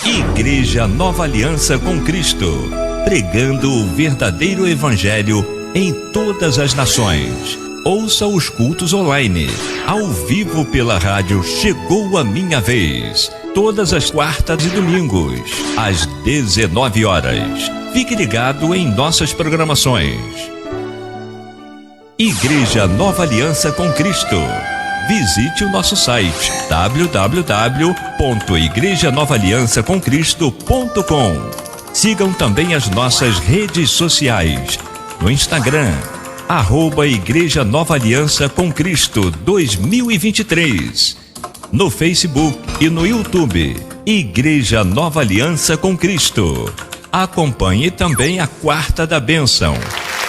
Igreja Nova Aliança com Cristo, pregando o verdadeiro evangelho em todas as nações. Ouça os cultos online, ao vivo pela rádio Chegou a Minha Vez, todas as quartas e domingos, às 19 horas. Fique ligado em nossas programações. Igreja Nova Aliança com Cristo. Visite o nosso site www.igrejanovaliançacomcristo.com. Sigam também as nossas redes sociais. No Instagram, @Igreja Nova Aliança com Cristo 2023. No Facebook e no YouTube, Igreja Nova Aliança com Cristo. Acompanhe também a Quarta da Bênção,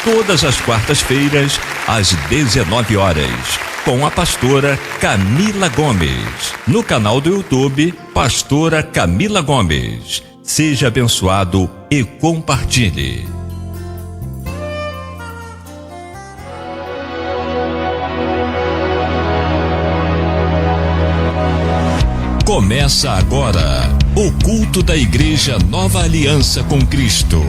todas as quartas-feiras, às 19 horas, com a pastora Camila Gomes. No canal do YouTube, Pastora Camila Gomes. Seja abençoado e compartilhe. Começa agora o culto da Igreja Nova Aliança com Cristo,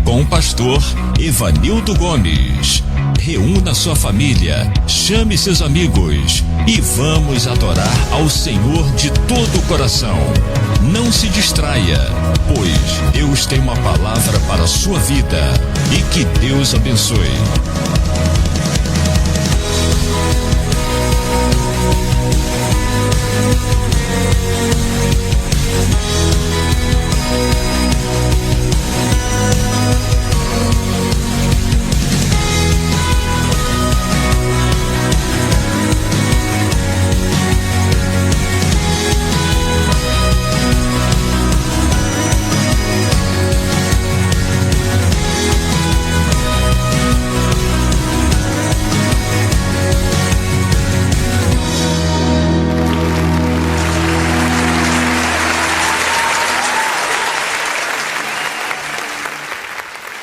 com o pastor Evanildo Gomes. Reúna sua família, chame seus amigos e vamos adorar ao Senhor de todo o coração. Não se distraia, pois Deus tem uma palavra para a sua vida e que Deus abençoe.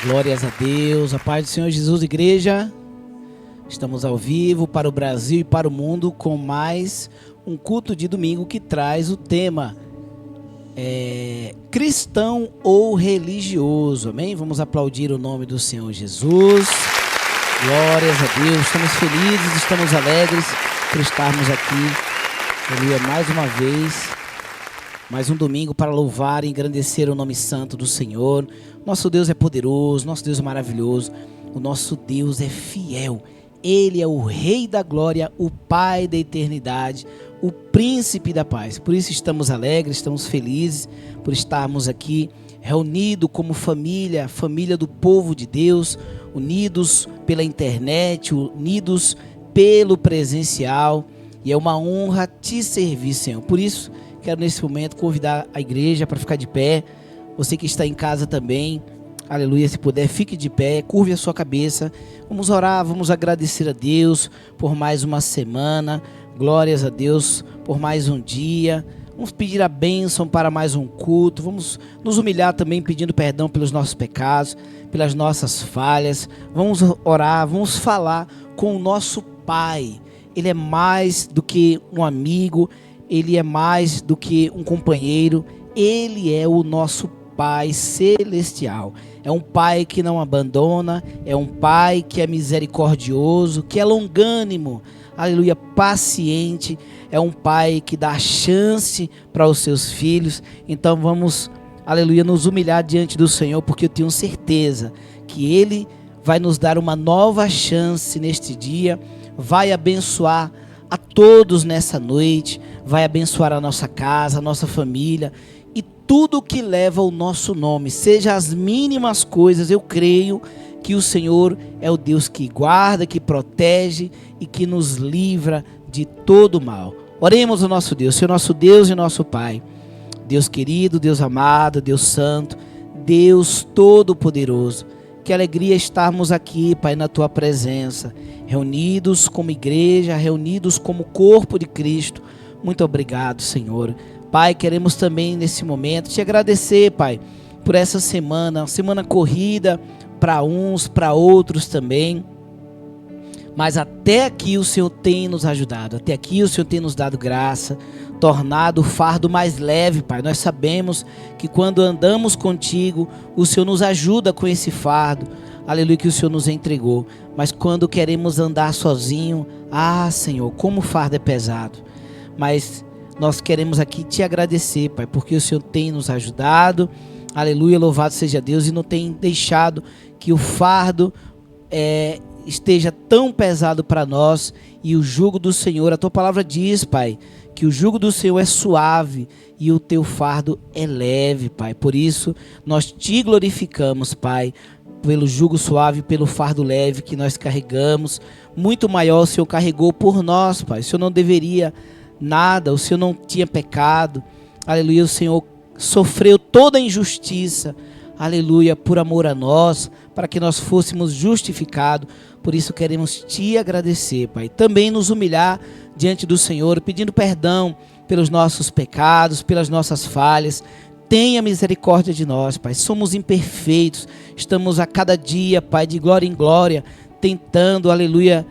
Glórias a Deus, a paz do Senhor Jesus, igreja. Estamos ao vivo para o Brasil e para o mundo com mais um culto de domingo que traz o tema cristão ou religioso, amém? Vamos aplaudir o nome do Senhor Jesus. Glórias a Deus, estamos felizes, estamos alegres por estarmos aqui, aleluia, mais uma vez. Mais um domingo para louvar e engrandecer o nome santo do Senhor. Nosso Deus é poderoso, nosso Deus é maravilhoso, o nosso Deus é fiel. Ele é o Rei da Glória, o Pai da eternidade, o Príncipe da paz. Por isso estamos alegres, estamos felizes por estarmos aqui reunidos como família, família do povo de Deus, unidos pela internet, unidos pelo presencial. E é uma honra te servir, Senhor. Por isso, quero nesse momento convidar a igreja para ficar de pé. Você que está em casa também, aleluia, se puder, fique de pé, curve a sua cabeça. Vamos orar, vamos agradecer a Deus por mais uma semana. Glórias a Deus por mais um dia. Vamos pedir a bênção para mais um culto. Vamos nos humilhar também pedindo perdão pelos nossos pecados, pelas nossas falhas. Vamos orar, vamos falar com o nosso Pai. Ele é mais do que um amigo. Ele é mais do que um companheiro, Ele é o nosso Pai celestial. É um Pai que não abandona, é um Pai que é misericordioso, que é longânimo, aleluia, paciente. É um Pai que dá chance para os seus filhos. Então vamos, aleluia, nos humilhar diante do Senhor, porque eu tenho certeza que Ele vai nos dar uma nova chance neste dia, vai abençoar a todos nessa noite, vai abençoar a nossa casa, a nossa família e tudo que leva o nosso nome, seja as mínimas coisas. Eu creio que o Senhor é o Deus que guarda, que protege e que nos livra de todo mal. Oremos ao nosso Deus, Senhor, nosso Deus e nosso Pai, Deus querido, Deus amado, Deus santo, Deus todo-poderoso. Que alegria estarmos aqui, Pai, na Tua presença, reunidos como igreja, reunidos como corpo de Cristo. Muito obrigado, Senhor. Pai, queremos também nesse momento Te agradecer, Pai, por essa semana, uma semana corrida para uns, para outros também. Mas até aqui o Senhor tem nos ajudado, até aqui o Senhor tem nos dado graça, tornado o fardo mais leve, Pai. Nós sabemos que quando andamos contigo, o Senhor nos ajuda com esse fardo, aleluia, que o Senhor nos entregou. Mas quando queremos andar sozinho, Senhor, como o fardo é pesado. Mas nós queremos aqui te agradecer, Pai, porque o Senhor tem nos ajudado, aleluia, louvado seja Deus, e não tem deixado que o fardo esteja tão pesado para nós. E o jugo do Senhor, a tua palavra diz, Pai, que o jugo do Senhor é suave e o teu fardo é leve, Pai. Por isso nós te glorificamos, Pai, pelo jugo suave, pelo fardo leve que nós carregamos. Muito maior o Senhor carregou por nós, Pai. O Senhor não deveria nada, o Senhor não tinha pecado, aleluia. O Senhor sofreu toda a injustiça, aleluia, por amor a nós, para que nós fôssemos justificados. Por isso queremos te agradecer, Pai. Também nos humilhar diante do Senhor, pedindo perdão pelos nossos pecados, pelas nossas falhas. Tenha misericórdia de nós, Pai. Somos imperfeitos, estamos a cada dia, Pai, de glória em glória, tentando, aleluia,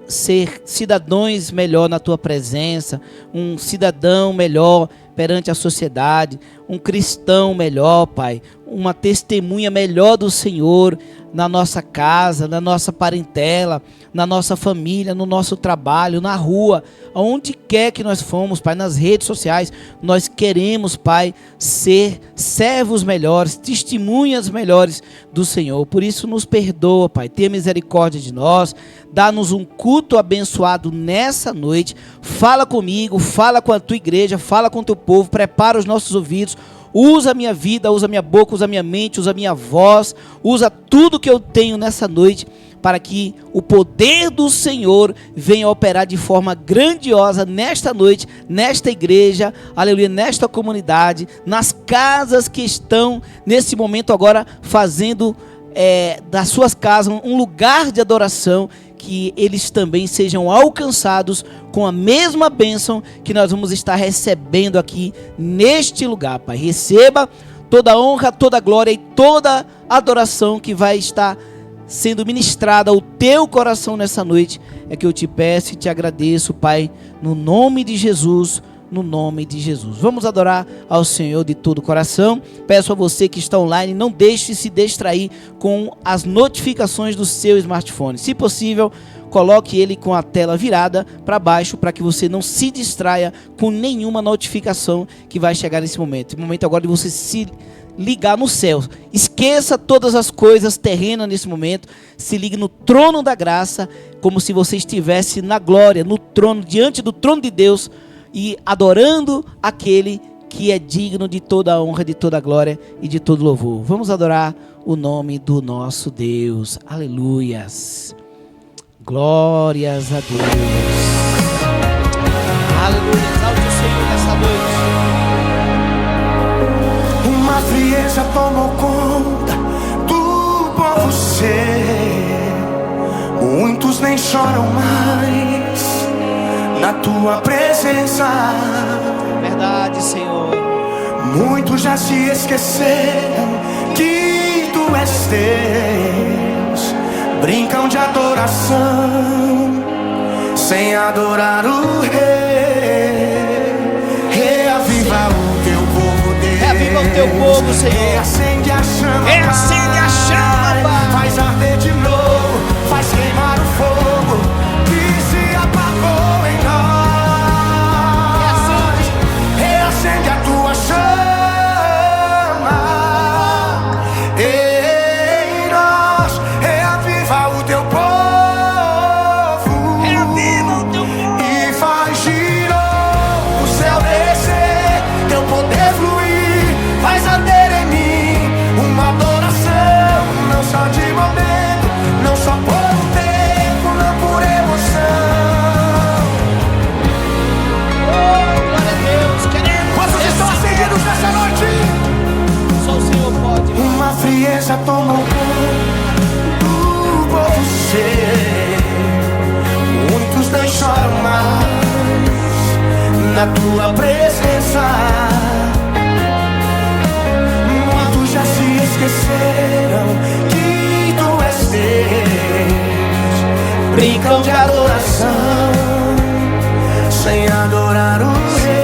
ser cidadãos melhor na tua presença, um cidadão melhor perante a sociedade, um cristão melhor, Pai, uma testemunha melhor do Senhor na nossa casa, na nossa parentela, na nossa família, no nosso trabalho, na rua, aonde quer que nós fomos, Pai, nas redes sociais. Nós queremos, Pai, ser servos melhores, testemunhas melhores do Senhor. Por isso nos perdoa, Pai, tenha misericórdia de nós, dá-nos um culto abençoado nessa noite. Fala comigo, fala com a tua igreja, fala com o teu povo, prepara os nossos ouvidos. Usa a minha vida, usa a minha boca, usa a minha mente, usa a minha voz, usa tudo que eu tenho nessa noite, para que o poder do Senhor venha operar de forma grandiosa nesta noite, nesta igreja, aleluia, nesta comunidade, nas casas que estão nesse momento agora fazendo das suas casas um lugar de adoração, que eles também sejam alcançados com a mesma bênção que nós vamos estar recebendo aqui neste lugar, Pai. Receba toda a honra, toda a glória e toda a adoração que vai estar sendo ministrada ao teu coração nessa noite. É que eu te peço e te agradeço, Pai, no nome de Jesus. No nome de Jesus. Vamos adorar ao Senhor de todo o coração. Peço a você que está online, não deixe se distrair com as notificações do seu smartphone. Se possível, coloque ele com a tela virada para baixo, para que você não se distraia com nenhuma notificação que vai chegar nesse momento. É o momento agora de você se ligar no céu. Esqueça todas as coisas terrenas nesse momento. Se ligue no trono da graça, como se você estivesse na glória, no trono, diante do trono de Deus, e adorando aquele que é digno de toda a honra, de toda a glória e de todo louvor. Vamos adorar o nome do nosso Deus. Aleluias. Glórias a Deus. Aleluia. Exalte o Senhor nessa noite. Uma frieza tomou conta do povo seu. Muitos nem choram mais na tua presença. Verdade, Senhor. Muitos já se esqueceram que tu és Deus. Brincam de adoração sem adorar o Rei. Reaviva o teu povo, Deus. Reaviva o teu povo, Senhor. Reacende a chama, reacende a chama, Pai. Faz arder de novo, faz queimar o fogo que se apagou em nós. Reacende a tua chama em nós. Reaviva o teu povo. Reaviva o teu povo. E faz de novo o céu descer, teu poder fluir. Faz arder em mim uma adoração, não só de momento, não só por um tempo, não por emoção. Glória a Deus, queremos. Quantos estão acendidos nessa noite? Só o Senhor pode. Uma frieza tomou conta do povo seu. Muitos não choram mais na tua presença. Muitos já se esqueceram que tu és Deus. Brincam de adoração sem adorar o Rei.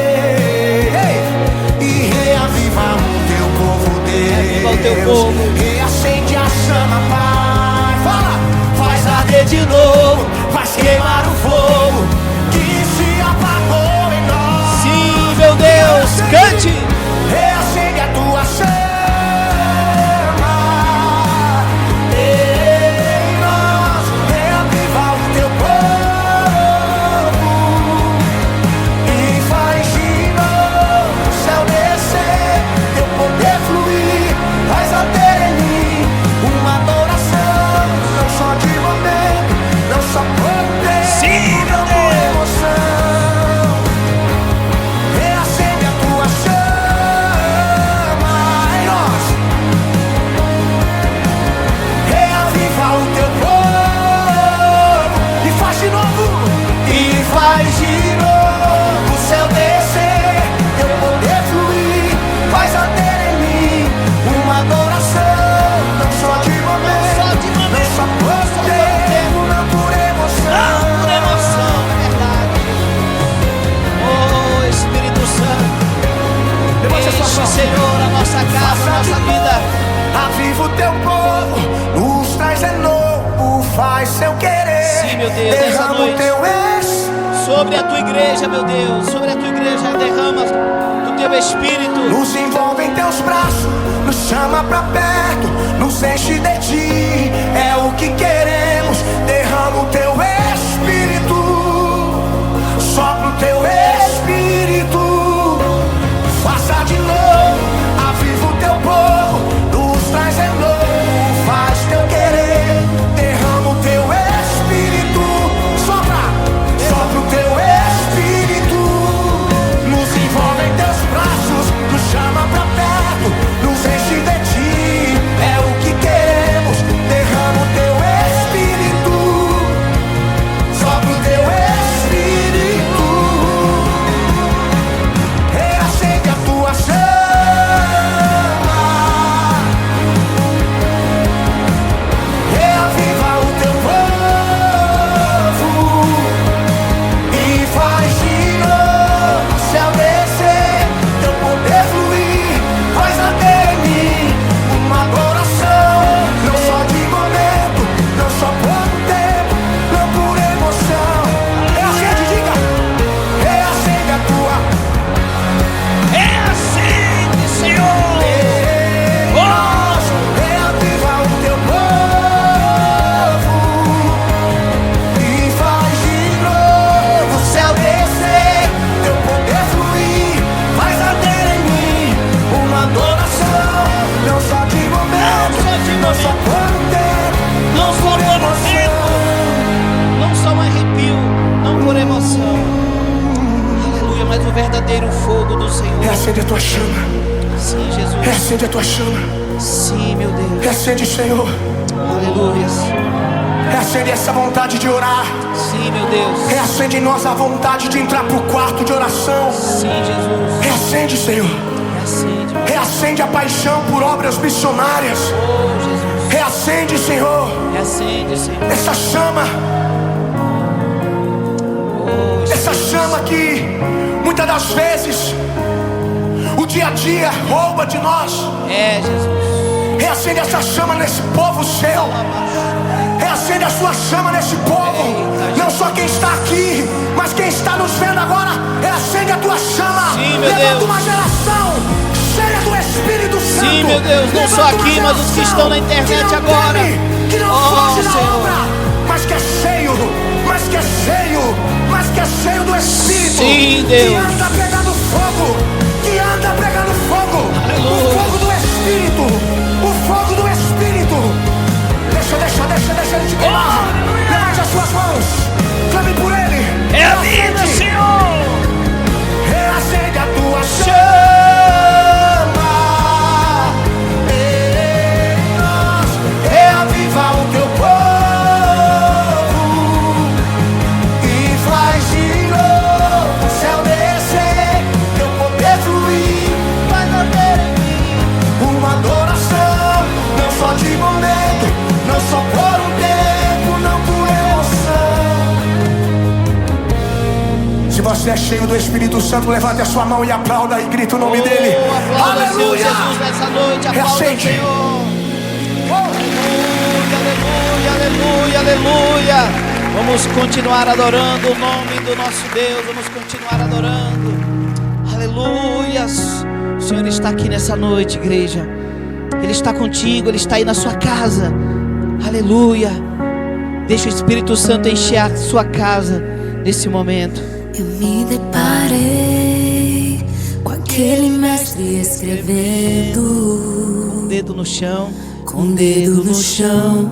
teu fogo. Reacende a chama, Pai. Fala! Faz arder de novo, faz queimar o fogo que se apagou em nós. Sim, meu Deus, cante. Reacende a tua chama em nós. Reaviva o teu povo e faz de novo o céu descer, teu poder fluir, faz arder em mim uma adoração, não só de momento, não só por tempo. Sim, meu Deus. Reacende a tua chama em nós. Reaviva o teu povo e faz de novo. E faz de novo o céu descer, teu poder fluir, faz arder em mim uma adoração, não só de momento, não só por tempo, não por emoção. Por emoção, é verdade. Oh, Espírito Santo, Levante a sua enche, mão. Senhor, a nossa casa, a nossa vida. Aviva o teu povo, nos traz de novo, faz seu querer. Sim, meu Deus, nessa derrama noite. o teu Sobre a tua igreja, meu Deus, sobre a tua igreja, derrama do teu Espírito. nos envolve em teus braços, nos chama pra perto, nos enche de ti, é o que queremos. Derrama o teu Espírito, sopra o teu Espírito, faça de novo, aviva o teu povo, nos traz de novo, faz teu querer. Derrama o teu Espírito, sopra o teu Espírito, nos envolve em teus braços, nos chama pra perto, nos enche de ti, é o que queremos. Derrama o teu Espírito, sopra o teu Espírito, reacende a tua chama, reaviva o teu povo e faz de novo o céu descer, teu poder fluir, faz arder em mim uma adoração, não só de momento, não só por um tempo, não por emoção. Reacende, diga, reacende a tua, Reacende, Senhor. reaviva o teu povo e faz de novo o céu descer, teu poder fluir, faz arder em mim uma adoração, não só de momento, não só por um tempo, Não só por tempo, não só um arrepio, não por emoção. Aleluia, mas o verdadeiro fogo do Senhor. reacende a tua chama, Sim, Jesus. reacende a tua chama, Sim, meu Deus. reacende, Senhor, Aleluia. reacende essa vontade de orar, Sim, meu Deus. reacende em nós a vontade de entrar pro quarto de oração. Sim, Jesus. Reacende, Senhor, Reacende. reacende a paixão por obras missionárias. Oh, Jesus. Reacende, Senhor, Reacende, Senhor. essa chama, Oh, essa chama que muitas das vezes o dia a dia rouba de nós. é, Jesus. Reacende essa chama nesse povo seu. Reacende a sua chama nesse povo. Não só quem está aqui, mas quem está nos vendo agora. Reacende a tua chama. Sim, meu Levanta Deus. uma geração cheia do Espírito Santo. Sim, meu Deus, não só Levanta uma aqui, mas os que geração estão na internet que não agora. teme, que não Oh, foge da Senhor. obra, mas que é cheio, mas que é cheio do Espírito. Sim, Deus. Que anda pegando fogo, que anda pegando fogo. Aleluia. O fogo do Espírito, o fogo do Espírito. Deixa ele te queimar. Levante as suas mãos, clame por ele. É a vida, Reacende. Senhor. Reacende a tua chama em nós, reaviva o teu povo e faz de novo o céu descer, teu poder fluir, faz arder em mim uma adoração, não só de momento, não só por um tempo, não por emoção. Se você é cheio do Espírito Santo, levante a sua mão e aplauda e grita o nome dele. aplauda, Aleluia! Aleluia. Jesus nessa noite. Aplauda o Reacende. Senhor. Aleluia, aleluia, aleluia, aleluia. Vamos continuar adorando o nome do nosso Deus. Vamos continuar adorando. Aleluias. O Senhor está aqui nessa noite, igreja. Ele está contigo, Ele está aí na sua casa. Aleluia. Deixa o Espírito Santo encher a sua casa nesse momento. Eu me deparei com aquele mestre escrevendo, Com o dedo no chão, com o dedo no chão,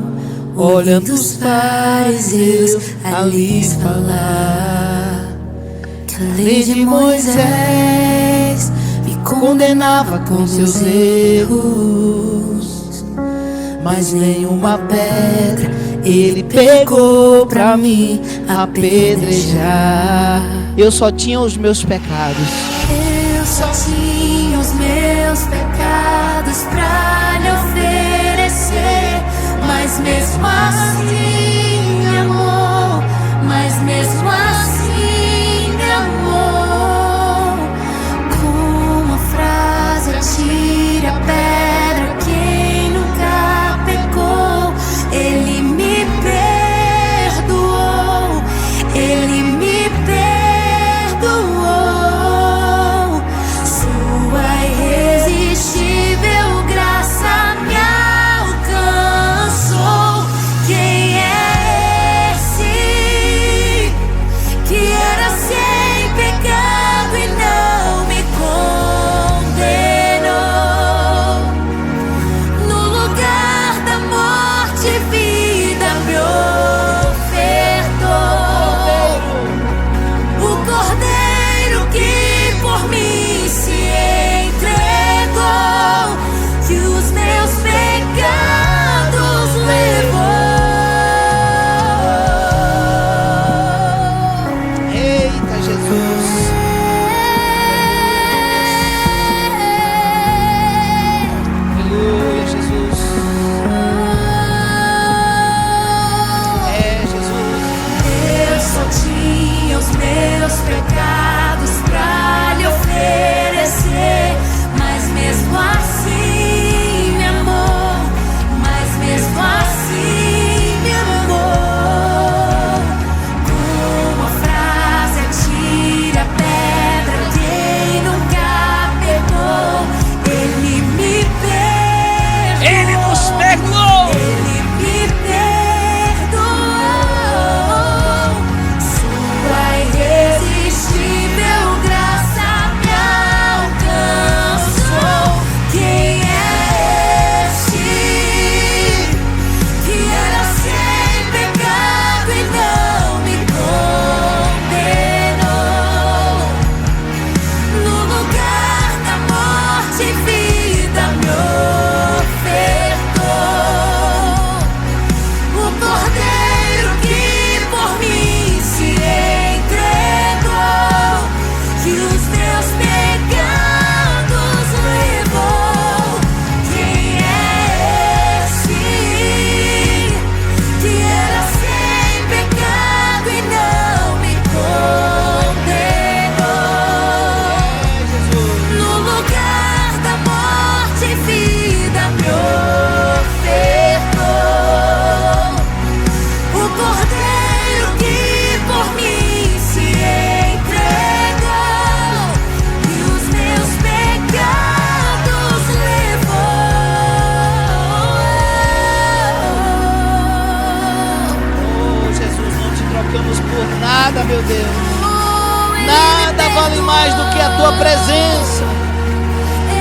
olhando os fariseus ali falar. Que a lei de Moisés me condenava com seus erros, mas nenhuma pedra ele pegou pra me apedrejar. eu só tinha os meus pecados. Eu só tinha os meus pecados pra lhe oferecer, mas mesmo assim me amou, mas mesmo assim me amou. Com uma frase atire a pedra quem nunca pecou. Ele me perdoou, Ele me perdoou. Sua irresistível graça me alcançou. Quem é esse que era sem pecado e não me condenou? No lugar da morte, vida me ofertou. O Cordeiro que por mim se entregou, que os meus pecados levou. Eita, Jesus. Aleluia, Jesus. É, Jesus. Eu só tinha os meus pecados pra lhe oferecer, mas mesmo assim me amou, mas mesmo assim me amou. Com uma frase atire a pedra quem nunca pecou. Ele me perdoou, Ele nos perdoou. Ele me perdoou. Sua irresistível graça me alcançou. Quem é esse que era sem pecado e não me condenou? No lugar da morte, vida me ofertou. O Cordeiro que por mim se entregou, que os meus pecados levou. Quem é esse que era sem pecado e não me condenou? No lugar da morte, vida me ofertou. O Cordeiro que por mim se entregou, e os meus pecados levou. Oh, Jesus, não te trocamos por nada, meu Deus. Nada vale mais do que a tua presença.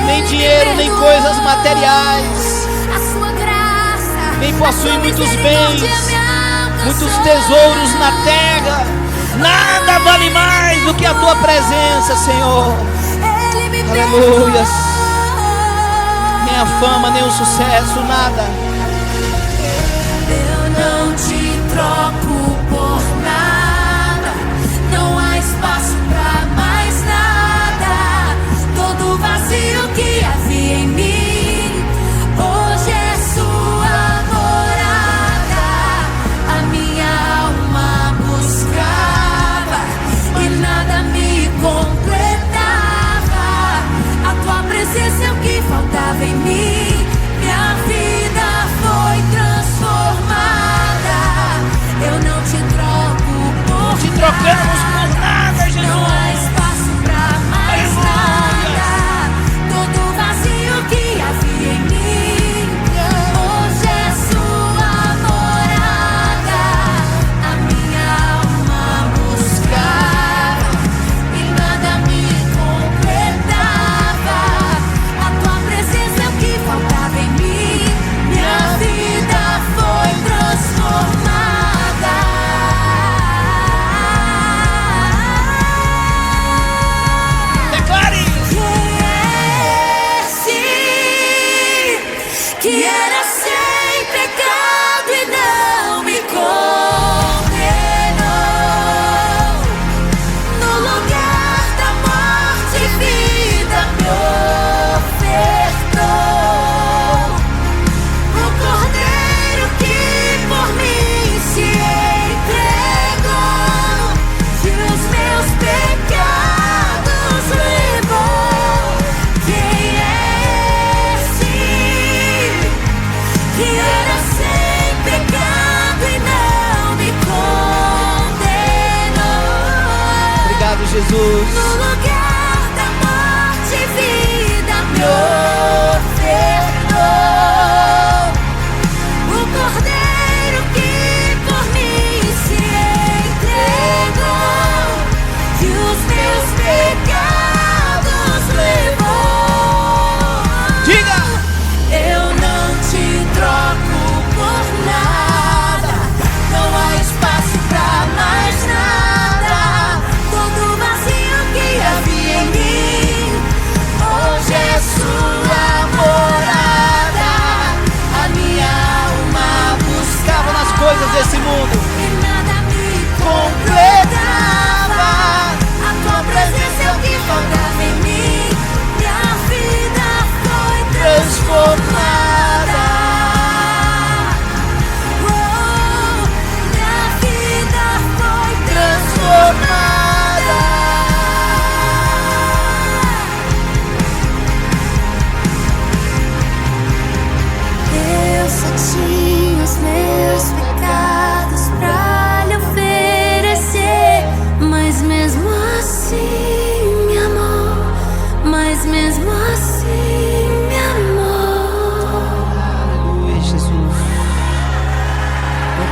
Nem dinheiro, nem coisas materiais. A sua graça, Nem possui a sua muitos misericórdia bens, me alcançou. muitos tesouros na terra. Nada vale mais do que a tua presença, Senhor. Ele me Aleluias. perdoou. Nem a fama, nem o sucesso, nada. Eu não te troco por nada. Não há espaço pra mais nada. Todo vazio que havia em mim hoje é sua morada. A minha alma buscava e nada me completava. A tua presença é o que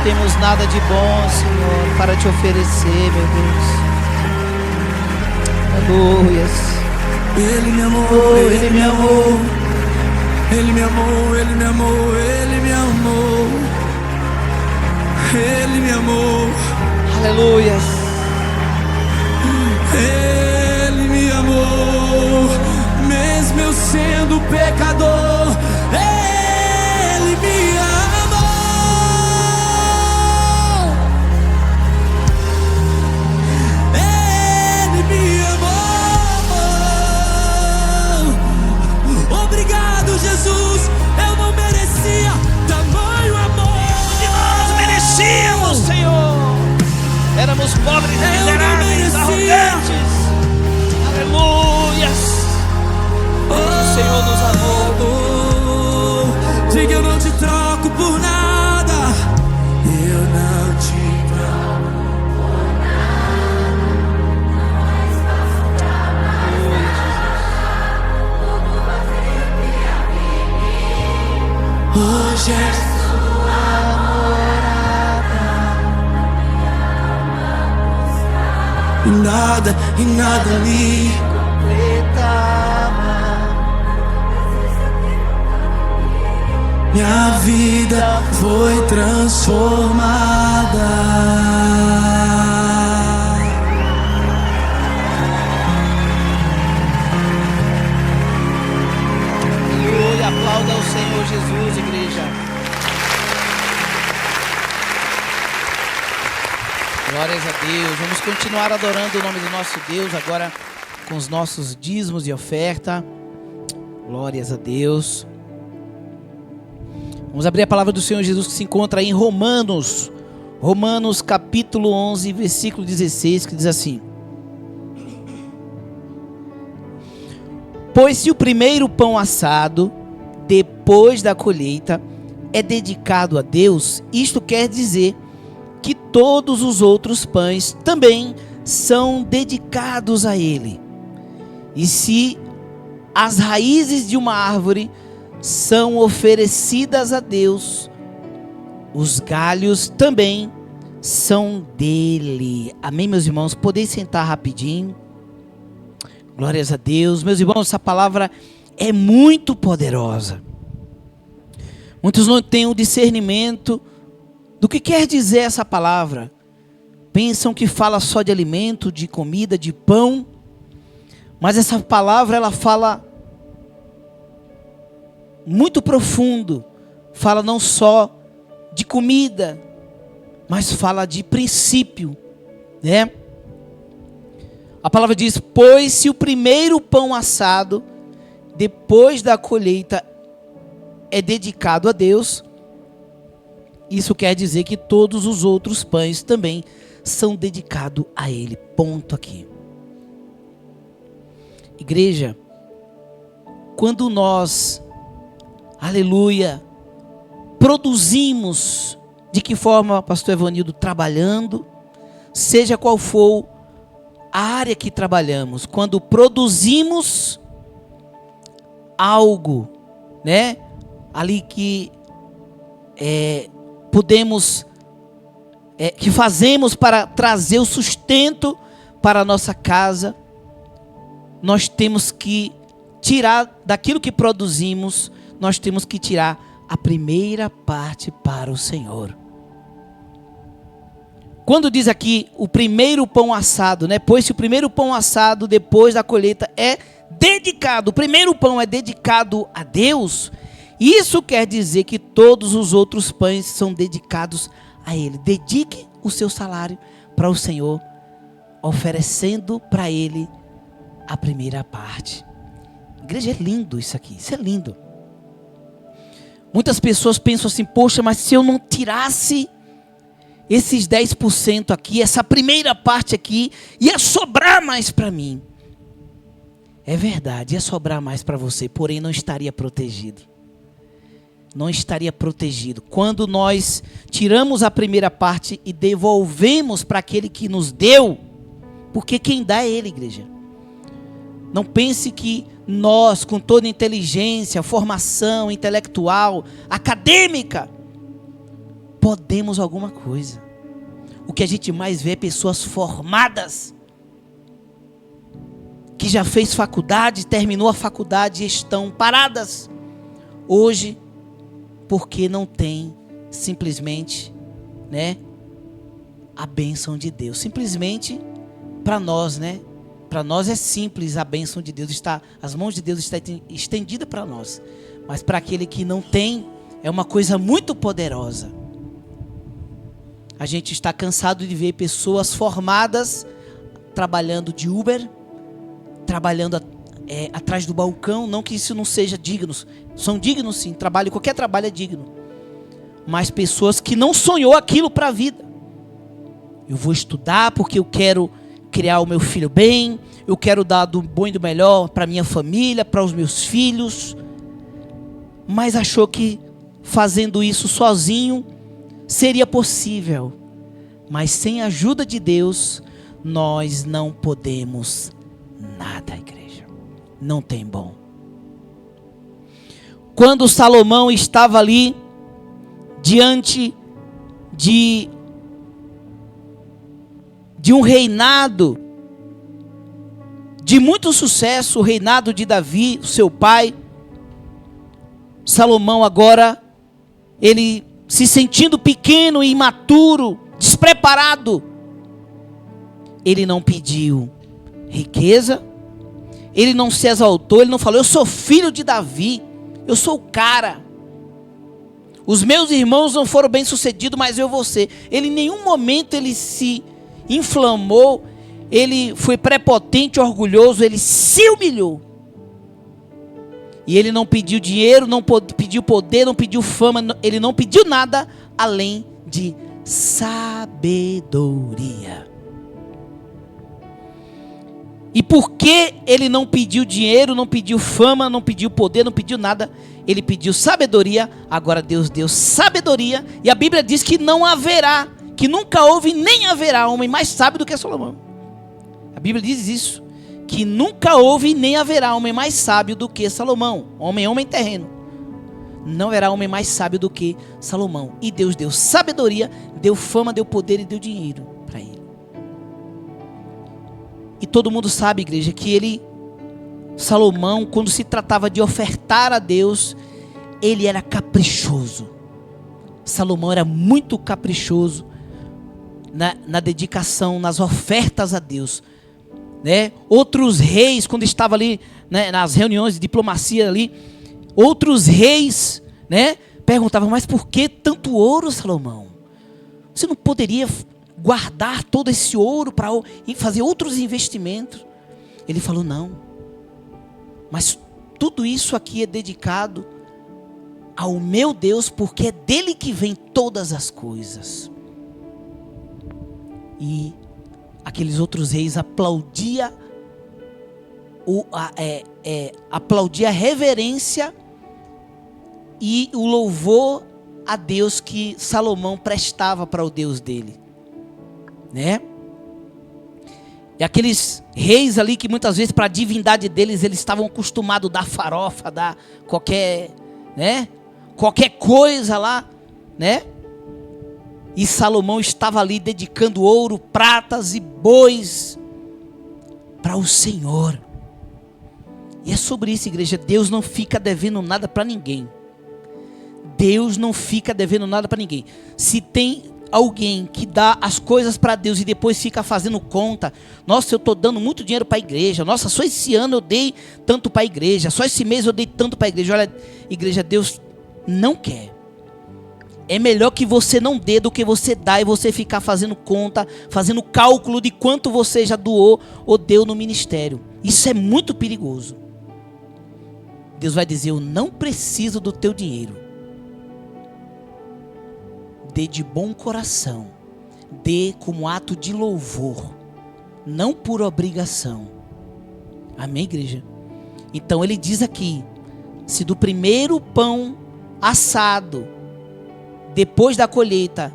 temos nada de bom, Senhor, para te oferecer, meu Deus. Aleluias. Ele me amou, Ele me amou. Ele me amou, Ele me amou, Ele me amou. Ele me amou. Aleluias. Ele me amou, mesmo eu sendo pecador. Ele me amou. Ele me amou. Obrigado, Jesus. Eu não merecia tamanho amor. Nós merecíamos, Senhor. Éramos pobres e miseráveis, arrogantes. Aleluias. O Senhor nos amou. Diga, eu não te troco por nada. Eu não te troco por nada. Hoje é sua morada. E nada me completava. Minha vida foi transformada. Aleluia, aplauda ao Senhor Jesus, igreja. Glórias a Deus. Vamos continuar adorando o nome do nosso Deus agora com os nossos dízimos e oferta. Glórias a Deus. Vamos abrir a palavra do Senhor Jesus que se encontra aí em Romanos capítulo 11, versículo 16, que diz assim: Pois se o primeiro pão assado, depois da colheita, é dedicado a Deus, isto quer dizer que todos os outros pães também são dedicados a Ele. E se as raízes de uma árvore são oferecidas a Deus, os galhos também são dele. Amém, meus irmãos? Podem sentar rapidinho. Glórias a Deus. Meus irmãos, essa palavra é muito poderosa. Muitos não têm o discernimento do que quer dizer essa palavra. Pensam que fala só de alimento, de comida, de pão. Mas essa palavra, ela fala muito profundo. Fala não só de comida, mas fala de princípio, né? A palavra diz: pois se o primeiro pão assado, depois da colheita, é dedicado a Deus, isso quer dizer que todos os outros pães também são dedicados a Ele. Ponto aqui. Igreja, quando nós, aleluia, produzimos, de que forma, pastor Evanildo? Trabalhando, seja qual for a área que trabalhamos, quando produzimos algo, né, ali que podemos, que fazemos para trazer o sustento para a nossa casa, nós temos que tirar daquilo que produzimos, nós temos que tirar a primeira parte para o Senhor. Quando diz aqui o primeiro pão assado, né? Pois se o primeiro pão assado depois da colheita é dedicado, o primeiro pão é dedicado a Deus, isso quer dizer que todos os outros pães são dedicados a Ele. Dedique o seu salário para o Senhor, oferecendo para Ele a primeira parte. Igreja, é lindo isso aqui, isso é lindo. Muitas pessoas pensam assim: poxa, mas se eu não tirasse esses 10% aqui, essa primeira parte aqui, ia sobrar mais para mim. É verdade, ia sobrar mais para você, porém não estaria protegido. Não estaria protegido. Quando nós tiramos a primeira parte e devolvemos para aquele que nos deu, porque quem dá é Ele, igreja. Não pense que nós, com toda inteligência, formação intelectual, acadêmica, podemos alguma coisa. O que a gente mais vê é pessoas formadas, que já fez faculdade, terminou a faculdade e estão paradas hoje, porque não tem simplesmente, né, a bênção de Deus. Simplesmente para nós, né? Para nós é simples, a bênção de Deus está, as mãos de Deus está estendida para nós. Mas para aquele que não tem, é uma coisa muito poderosa. A gente está cansado de ver pessoas formadas trabalhando de Uber, trabalhando atrás do balcão. Não que isso não seja digno, são dignos sim, qualquer trabalho é digno. Mas pessoas que não sonhou aquilo para a vida. Eu vou estudar porque eu quero criar o meu filho bem, eu quero dar do bom e do melhor para minha família, para os meus filhos. Mas achou que fazendo isso sozinho seria possível. Mas sem a ajuda de Deus, nós não podemos nada, igreja. Não tem bom. Quando Salomão estava ali, diante de um reinado de muito sucesso, o reinado de Davi, seu pai, Salomão agora, ele se sentindo pequeno e imaturo, despreparado, ele não pediu riqueza, ele não se exaltou, ele não falou, eu sou filho de Davi, eu sou o cara, os meus irmãos não foram bem sucedidos, mas eu vou ser. Ele em nenhum momento ele se inflamou, ele foi prepotente, orgulhoso, ele se humilhou. E ele não pediu dinheiro, não pediu poder, não pediu fama, ele não pediu nada além de sabedoria. E porque ele não pediu dinheiro, não pediu fama, não pediu poder, não pediu nada, ele pediu sabedoria. Agora Deus deu sabedoria, e a Bíblia diz que não haverá, que nunca houve nem haverá homem mais sábio do que Salomão. A Bíblia diz isso, que nunca houve nem haverá homem mais sábio do que Salomão. Homem terreno. Não haverá homem mais sábio do que Salomão. E Deus deu sabedoria, deu fama, deu poder e deu dinheiro para ele. E todo mundo sabe, igreja, que Salomão, quando se tratava de ofertar a Deus, ele era caprichoso. Salomão era muito caprichoso na dedicação, nas ofertas a Deus, né? Outros reis, quando estava ali, né, nas reuniões de diplomacia ali, outros reis, né, perguntavam, mas por que tanto ouro, Salomão? Você não poderia guardar todo esse ouro para fazer outros investimentos? Ele falou, não, mas tudo isso aqui é dedicado ao meu Deus, porque é dele que vem todas as coisas. E aqueles outros reis aplaudiam a reverência e o louvor a Deus que Salomão prestava para o Deus dele, né? E aqueles reis ali que muitas vezes para a divindade deles eles estavam acostumados a dar farofa, dar qualquer, né, qualquer coisa lá, né? E Salomão estava ali dedicando ouro, pratas e bois para o Senhor. E é sobre isso, igreja. Deus não fica devendo nada para ninguém. Deus não fica devendo nada para ninguém. Se tem alguém que dá as coisas para Deus e depois fica fazendo conta, nossa, eu estou dando muito dinheiro para a igreja, nossa, só esse ano eu dei tanto para a igreja, só esse mês eu dei tanto para a igreja. Olha, igreja, Deus não quer. É melhor que você não dê do que você dá e você ficar fazendo conta, fazendo cálculo de quanto você já doou ou deu no ministério. Isso é muito perigoso. Deus vai dizer, eu não preciso do teu dinheiro. Dê de bom coração. Dê como ato de louvor. Não por obrigação. Amém, igreja? Então ele diz aqui, se do primeiro pão assado, depois da colheita,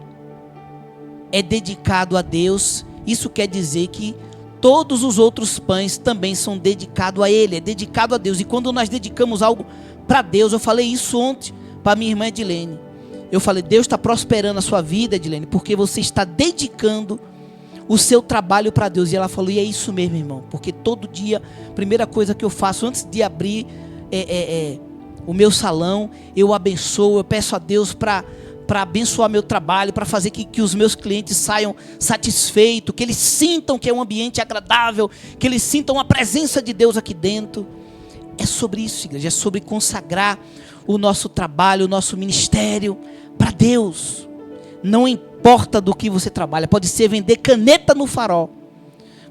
é dedicado a Deus, isso quer dizer que todos os outros pães também são dedicados a Ele, é dedicado a Deus. E quando nós dedicamos algo para Deus, eu falei isso ontem para minha irmã Edilene, Eu falei, Deus está prosperando a sua vida, Edilene, porque você está dedicando o seu trabalho para Deus. E ela falou, e é isso mesmo, irmão, porque todo dia, a primeira coisa que eu faço antes de abrir o meu salão, eu abençoo, eu peço a Deus para abençoar meu trabalho, para fazer que os meus clientes saiam satisfeitos, que eles sintam que é um ambiente agradável, que eles sintam a presença de Deus aqui dentro. É sobre isso, igreja, é sobre consagrar o nosso trabalho, o nosso ministério para Deus. Não importa do que você trabalha, pode ser vender caneta no Farol.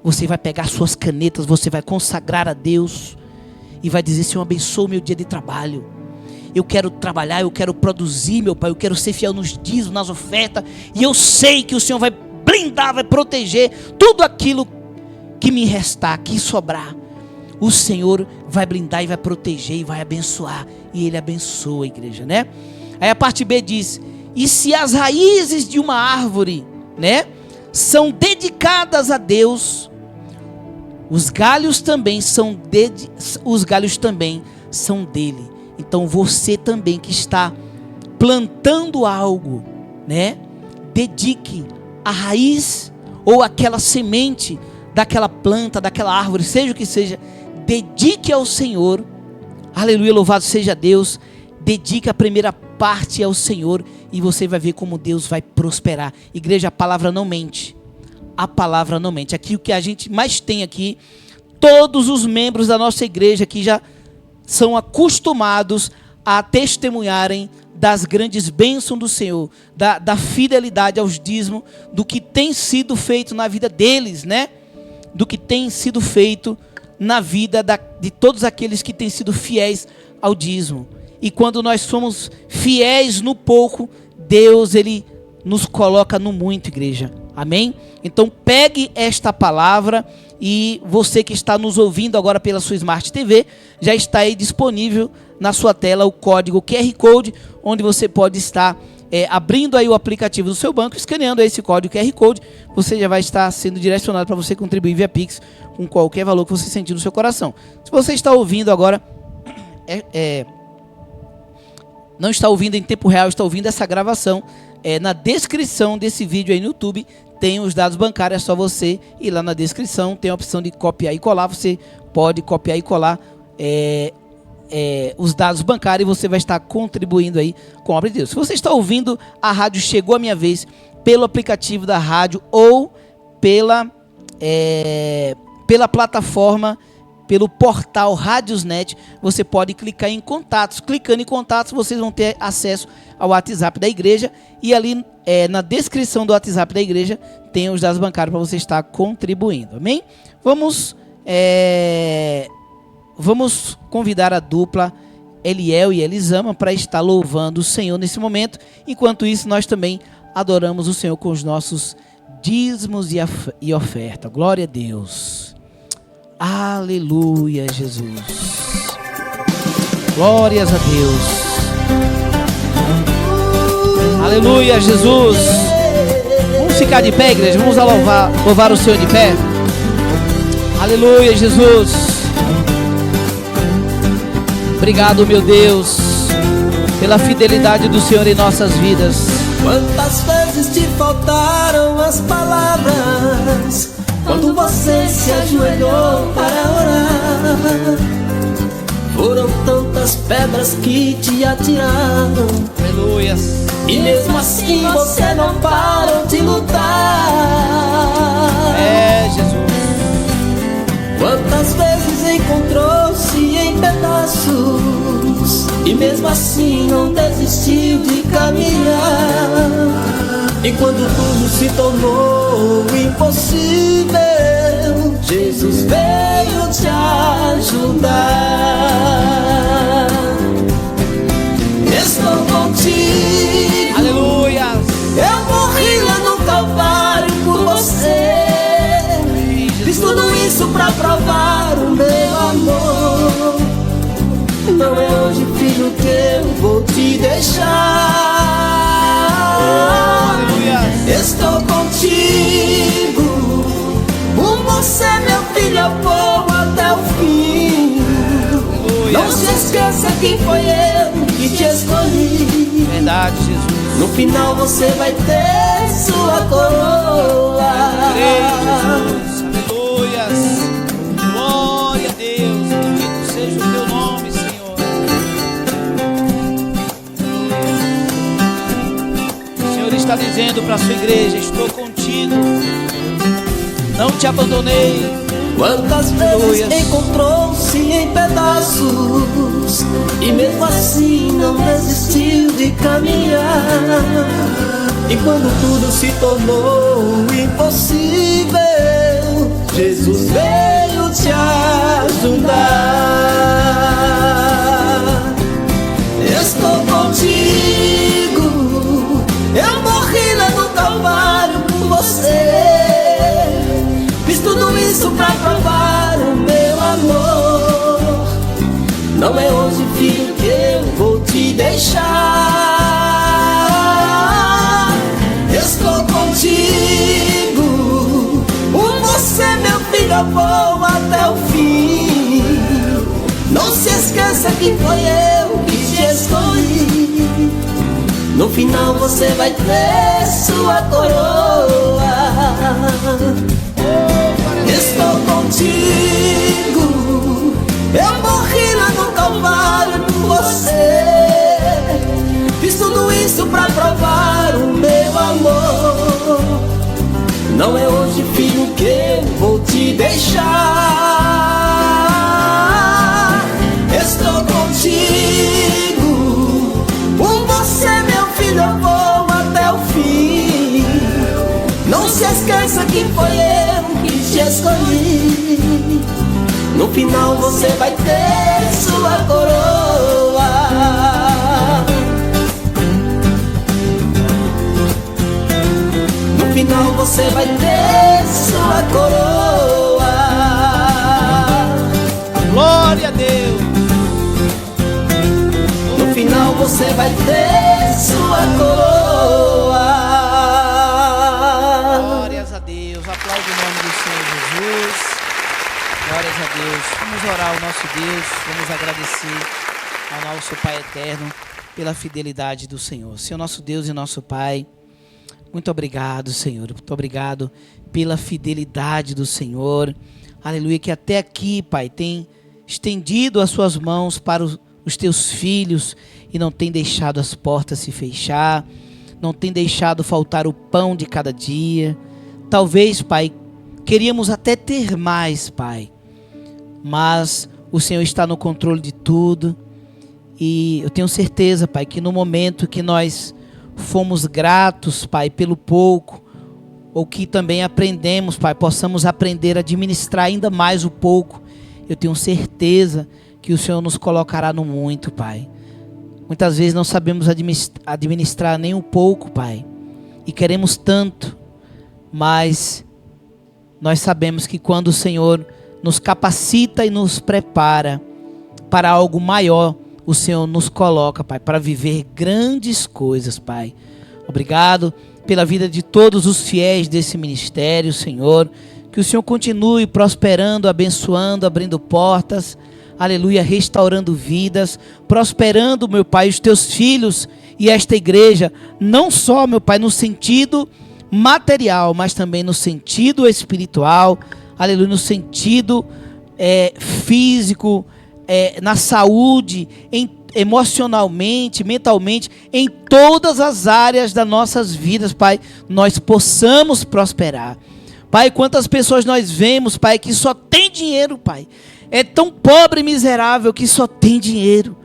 Você vai pegar suas canetas, você vai consagrar a Deus e vai dizer, Senhor, abençoa o meu dia de trabalho. Eu quero trabalhar, eu quero produzir, meu Pai, eu quero ser fiel nos dízimos, nas ofertas, e eu sei que o Senhor vai blindar, vai proteger tudo aquilo que me restar, que sobrar. O Senhor vai blindar e vai proteger e vai abençoar. E Ele abençoa a igreja, né? Aí a parte B diz, e se as raízes de uma árvore, né, são dedicadas a Deus, os galhos também são dele. Então você também que está plantando algo, né, dedique a raiz ou aquela semente daquela planta, daquela árvore, seja o que seja, dedique ao Senhor. Aleluia, louvado seja Deus. Dedique a primeira parte ao Senhor e você vai ver como Deus vai prosperar. Igreja, a palavra não mente. A palavra não mente. Aqui o que a gente mais tem aqui, todos os membros da nossa igreja que já são acostumados a testemunharem das grandes bênçãos do Senhor, da fidelidade aos dízimos, do que tem sido feito na vida deles, né? Do que tem sido feito na vida de todos aqueles que têm sido fiéis ao dízimo. E quando nós somos fiéis no pouco, Deus, Ele nos coloca no muito, igreja. Amém? Então pegue esta palavra e você que está nos ouvindo agora pela sua Smart TV, já está aí disponível na sua tela o código QR Code, onde você pode estar abrindo aí o aplicativo do seu banco, escaneando esse código QR Code, você já vai estar sendo direcionado para você contribuir via Pix com qualquer valor que você sentir no seu coração. Se você está ouvindo agora, não está ouvindo em tempo real, está ouvindo essa gravação, na descrição desse vídeo aí no YouTube tem os dados bancários, é só você ir lá na descrição, tem a opção de copiar e colar, você pode copiar e colar os dados bancários e você vai estar contribuindo aí com a obra de Deus. Se você está ouvindo a rádio Chegou a Minha Vez pelo aplicativo da rádio ou pela plataforma, pelo portal Radiosnet, você pode clicar em contatos. Clicando em contatos, vocês vão ter acesso ao WhatsApp da igreja. E ali na descrição do WhatsApp da igreja tem os dados bancários para você estar contribuindo. Amém? Vamos convidar a dupla Eliel e Elisama para estar louvando o Senhor nesse momento. Enquanto isso, nós também adoramos o Senhor com os nossos dízimos e oferta. Glória a Deus. Aleluia, Jesus. Glórias a Deus. Aleluia, Jesus. Vamos ficar de pé, igreja. Vamos louvar o Senhor de pé. Aleluia, Jesus. Obrigado, meu Deus, pela fidelidade do Senhor em nossas vidas. Quantas vezes te faltaram as palavras quando você se ajoelhou para orar? Foram tantas pedras que te atiraram, Aleluia. e mesmo assim você não parou de lutar. Jesus. Quantas vezes encontrou-se em pedaços e mesmo assim não desistiu de caminhar. E quando tudo se tornou impossível, Jesus veio te ajudar. Estou contigo. Aleluia. Eu morri lá no Calvário por você. Fiz tudo isso pra provar o meu amor. Não é hoje, filho, que eu vou te deixar. Estou contigo. Por você, meu filho, eu vou até o fim. Não se esqueça que foi eu que te escolhi. Verdade, Jesus. No final você vai ter sua coroa. Jesus, aleluias. Glória a Deus, bendito seja o teu nome, Senhor. O Senhor está dizendo para a sua igreja: estou contigo, não te abandonei. Quantas vezes encontrou-se em pedaços e mesmo assim não desistiu de caminhar. E quando tudo se tornou impossível, Jesus veio te ajudar. Estou contigo, eu morri lá no Calvário por você. Fiz tudo isso pra provar o meu amor. Não é hoje, filho, que eu vou te deixar. Estou contigo, por você, meu filho, eu vou até o fim. Não se esqueça que foi eu que te escolhi. No final você vai ter sua coroa. Estou contigo, eu morri lá no Calvário por você. Fiz tudo isso pra provar o meu amor. Não é hoje, filho, que eu vou te deixar. Estou contigo, por você, meu filho, eu vou até o fim. Não se esqueça que foi eu que te escolhi. No final você vai ter sua coroa. No final você vai ter sua coroa. Glória a Deus. No final você vai ter sua coroa. Glórias a Deus. Aplaude o nome do Senhor Jesus. Glórias a Deus. Vamos orar ao nosso Deus. Vamos agradecer ao nosso Pai eterno pela fidelidade do Senhor. Senhor nosso Deus e nosso Pai, muito obrigado, Senhor. Muito obrigado pela fidelidade do Senhor. Aleluia, que até aqui, Pai, tem estendido as suas mãos para os teus filhos e não tem deixado as portas se fechar, não tem deixado faltar o pão de cada dia. Talvez, Pai, queríamos até ter mais, Pai, mas o Senhor está no controle de tudo. E eu tenho certeza, Pai, que no momento que nós fomos gratos, Pai, pelo pouco, ou que também aprendemos, Pai, possamos aprender a administrar ainda mais o pouco, eu tenho certeza que o Senhor nos colocará no muito, Pai. Muitas vezes não sabemos administrar nem um pouco, Pai, e queremos tanto, mas nós sabemos que quando o Senhor nos capacita e nos prepara para algo maior, o Senhor nos coloca, Pai, para viver grandes coisas, Pai. Obrigado pela vida de todos os fiéis desse ministério, Senhor. Que o Senhor continue prosperando, abençoando, abrindo portas, aleluia, restaurando vidas, prosperando, meu Pai, os teus filhos e esta igreja, não só, meu Pai, no sentido material, mas também no sentido espiritual, aleluia, no sentido físico, na saúde, emocionalmente, mentalmente, em todas as áreas das nossas vidas, Pai, nós possamos prosperar. Pai, quantas pessoas nós vemos, Pai, que só tem dinheiro, Pai. É tão pobre e miserável que só tem dinheiro.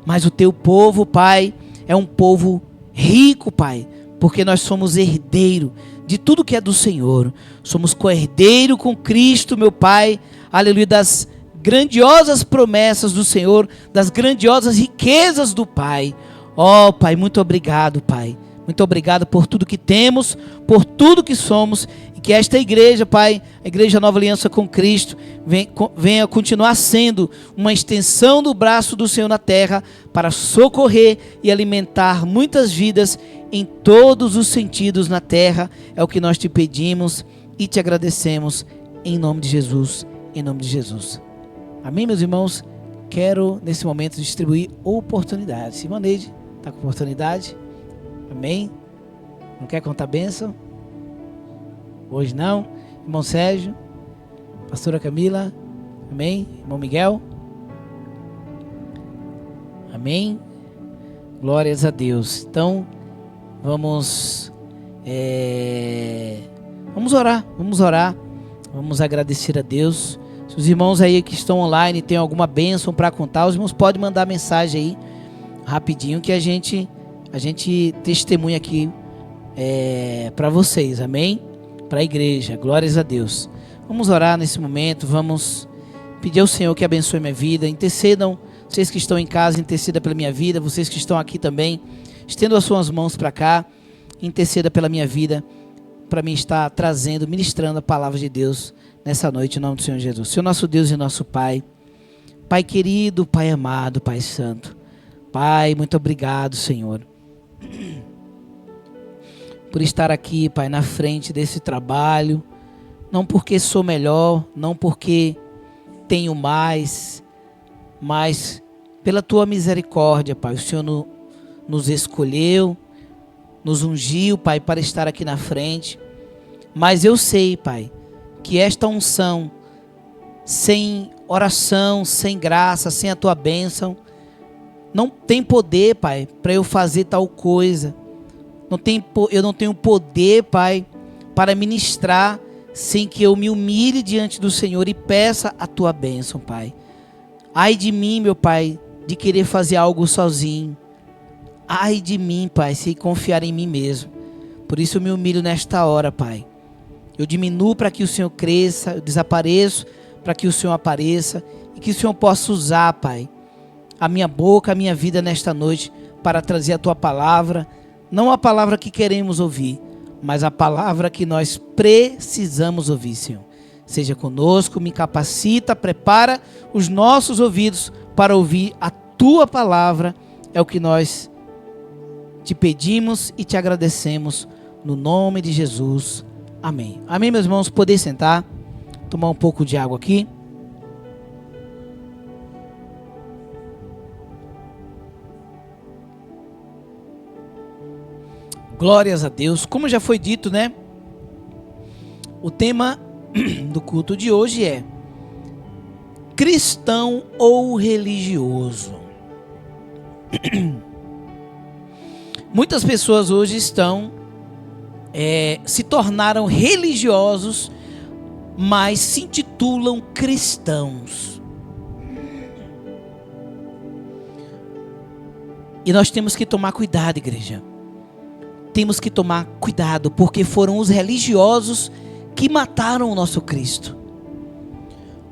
Mas o teu povo, Pai, é um povo rico, Pai, porque nós somos herdeiro de tudo que é do Senhor. Somos co-herdeiro com Cristo, meu Pai, aleluia, das grandiosas promessas do Senhor, das grandiosas riquezas do Pai. Ó, Pai, muito obrigado, Pai. Muito obrigado por tudo que temos, por tudo que somos, e que esta igreja, Pai, a Igreja Nova Aliança com Cristo, venha continuar sendo uma extensão do braço do Senhor na terra, para socorrer e alimentar muitas vidas em todos os sentidos na terra. É o que nós te pedimos e te agradecemos, em nome de Jesus, em nome de Jesus. Amém, meus irmãos? Quero, nesse momento, distribuir oportunidades. Irmã Neide, está com oportunidade? Amém? Não quer contar bênção? Hoje não. Irmão Sérgio, pastora Camila, amém? Irmão Miguel, amém? Glórias a Deus. Então, vamos orar, vamos agradecer a Deus. Se os irmãos aí que estão online têm alguma bênção para contar, os irmãos podem mandar mensagem aí, rapidinho, que a gente testemunha aqui para vocês, amém? Para a igreja, glórias a Deus. Vamos orar nesse momento, vamos pedir ao Senhor que abençoe minha vida. Intercedam, vocês que estão em casa, interceda pela minha vida. Vocês que estão aqui também, estendam as suas mãos para cá, interceda pela minha vida, para mim estar trazendo, ministrando a palavra de Deus nessa noite, em nome do Senhor Jesus. Senhor nosso Deus e nosso Pai, Pai querido, Pai amado, Pai santo, Pai, muito obrigado, Senhor, por estar aqui, Pai, na frente desse trabalho, não porque sou melhor, não porque tenho mais, mas pela Tua misericórdia, Pai. O Senhor nos escolheu, nos ungiu, Pai, para estar aqui na frente. Mas eu sei, Pai, que esta unção, sem oração, sem graça, sem a Tua bênção, não tem poder, Pai, para eu fazer tal coisa. Eu não tenho poder, Pai, para ministrar sem que eu me humilhe diante do Senhor e peça a Tua bênção, Pai. Ai de mim, meu Pai, de querer fazer algo sozinho. Ai de mim, Pai, se confiar em mim mesmo. Por isso eu me humilho nesta hora, Pai. Eu diminuo para que o Senhor cresça, eu desapareço para que o Senhor apareça e que o Senhor possa usar, Pai, a minha boca, a minha vida nesta noite para trazer a Tua palavra. Não a palavra que queremos ouvir, mas a palavra que nós precisamos ouvir, Senhor. Seja conosco, me capacita, prepara os nossos ouvidos para ouvir a Tua palavra. É o que nós te pedimos e te agradecemos no nome de Jesus. Amém. Amém, meus irmãos. Poder sentar, tomar um pouco de água aqui. Glórias a Deus. Como já foi dito, né? O tema do culto de hoje é cristão ou religioso. Muitas pessoas hoje se tornaram religiosos, mas se intitulam cristãos. E nós temos que tomar cuidado, igreja. Temos que tomar cuidado, porque foram os religiosos que mataram o nosso Cristo.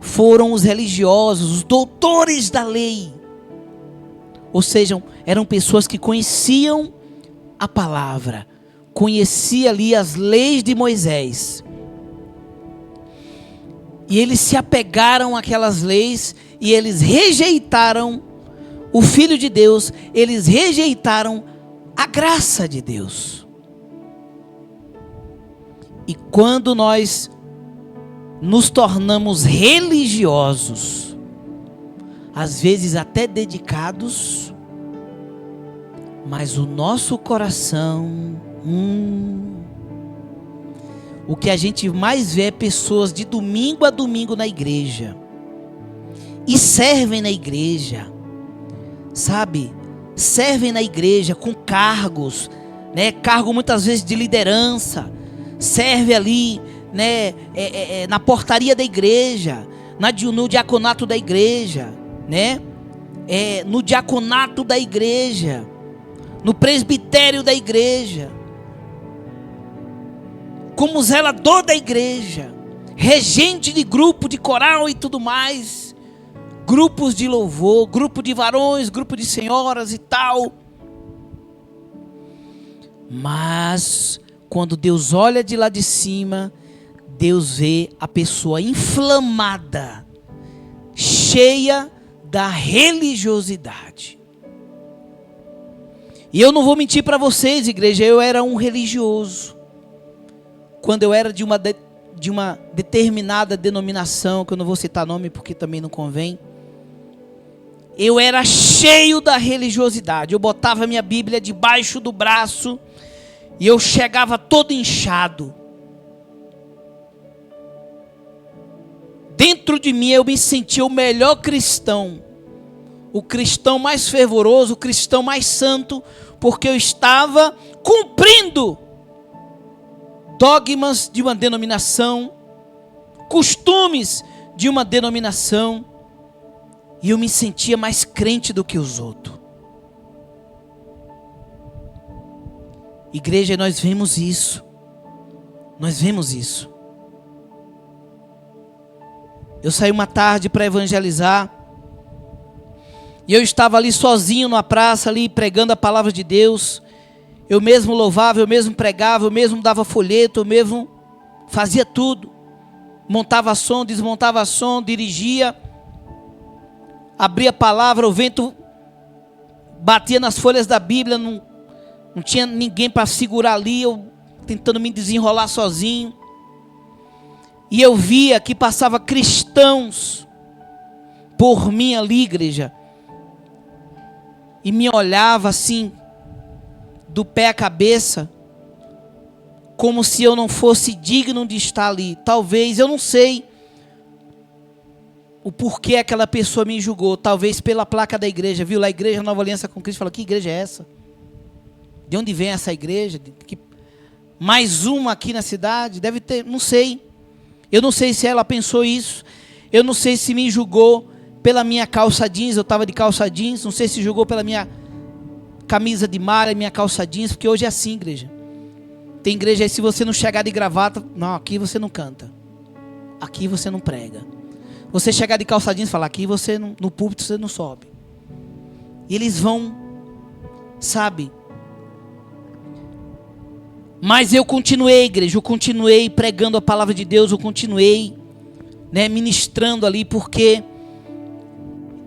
Foram os religiosos, os doutores da lei. Ou seja, eram pessoas que conheciam a palavra, conheciam ali as leis de Moisés. E eles se apegaram àquelas leis e eles rejeitaram o Filho de Deus, eles rejeitaram a graça de Deus. E quando nós nos tornamos religiosos, às vezes até dedicados, mas o nosso coração, o que a gente mais vê é pessoas de domingo a domingo na igreja, e servem na igreja, sabe? Servem na igreja com cargos, né? Cargo muitas vezes de liderança, serve ali, né? Na portaria da igreja, no diaconato da igreja, né? No diaconato da igreja, no presbitério da igreja, como zelador da igreja, regente de grupo de coral e tudo mais, grupos de louvor, grupo de varões, grupo de senhoras e tal. Mas quando Deus olha de lá de cima, Deus vê a pessoa inflamada, cheia da religiosidade. E eu não vou mentir para vocês, igreja, eu era um religioso. Quando eu era de uma determinada denominação, que eu não vou citar nome porque também não convém, eu era cheio da religiosidade. Eu botava minha Bíblia debaixo do braço e eu chegava todo inchado. Dentro de mim eu me sentia o melhor cristão, o cristão mais fervoroso, o cristão mais santo, porque eu estava cumprindo dogmas de uma denominação, costumes de uma denominação, e eu me sentia mais crente do que os outros. Igreja, nós vemos isso. Nós vemos isso. Eu saí uma tarde para evangelizar, e eu estava ali sozinho na praça, ali pregando a palavra de Deus. Eu mesmo louvava, eu mesmo pregava, eu mesmo dava folheto, eu mesmo fazia tudo. Montava som, desmontava som, dirigia, abria a palavra, o vento batia nas folhas da Bíblia, não tinha ninguém para segurar ali, eu tentando me desenrolar sozinho. E eu via que passava cristãos por mim ali, igreja, e me olhava assim, do pé à cabeça, como se eu não fosse digno de estar ali. Talvez, eu não sei o porquê aquela pessoa me julgou. Talvez pela placa da igreja, viu lá, Igreja Nova Aliança com Cristo. Falou, que igreja é essa? De onde vem essa igreja? Mais uma aqui na cidade? Deve ter, não sei. Eu não sei se ela pensou isso. Eu não sei se me julgou pela minha calça jeans. Eu estava de calça jeans. Não sei se julgou pela minha camisa de malha, minha calça jeans. Porque hoje é assim, igreja. Tem igreja aí, se você não chegar de gravata, não, aqui você não canta. Aqui você não prega. Você chegar de calça jeans e falar, aqui você não, no púlpito você não sobe. E eles vão, sabe? Mas eu continuei, igreja, eu continuei pregando a palavra de Deus, eu continuei, né, ministrando ali, porque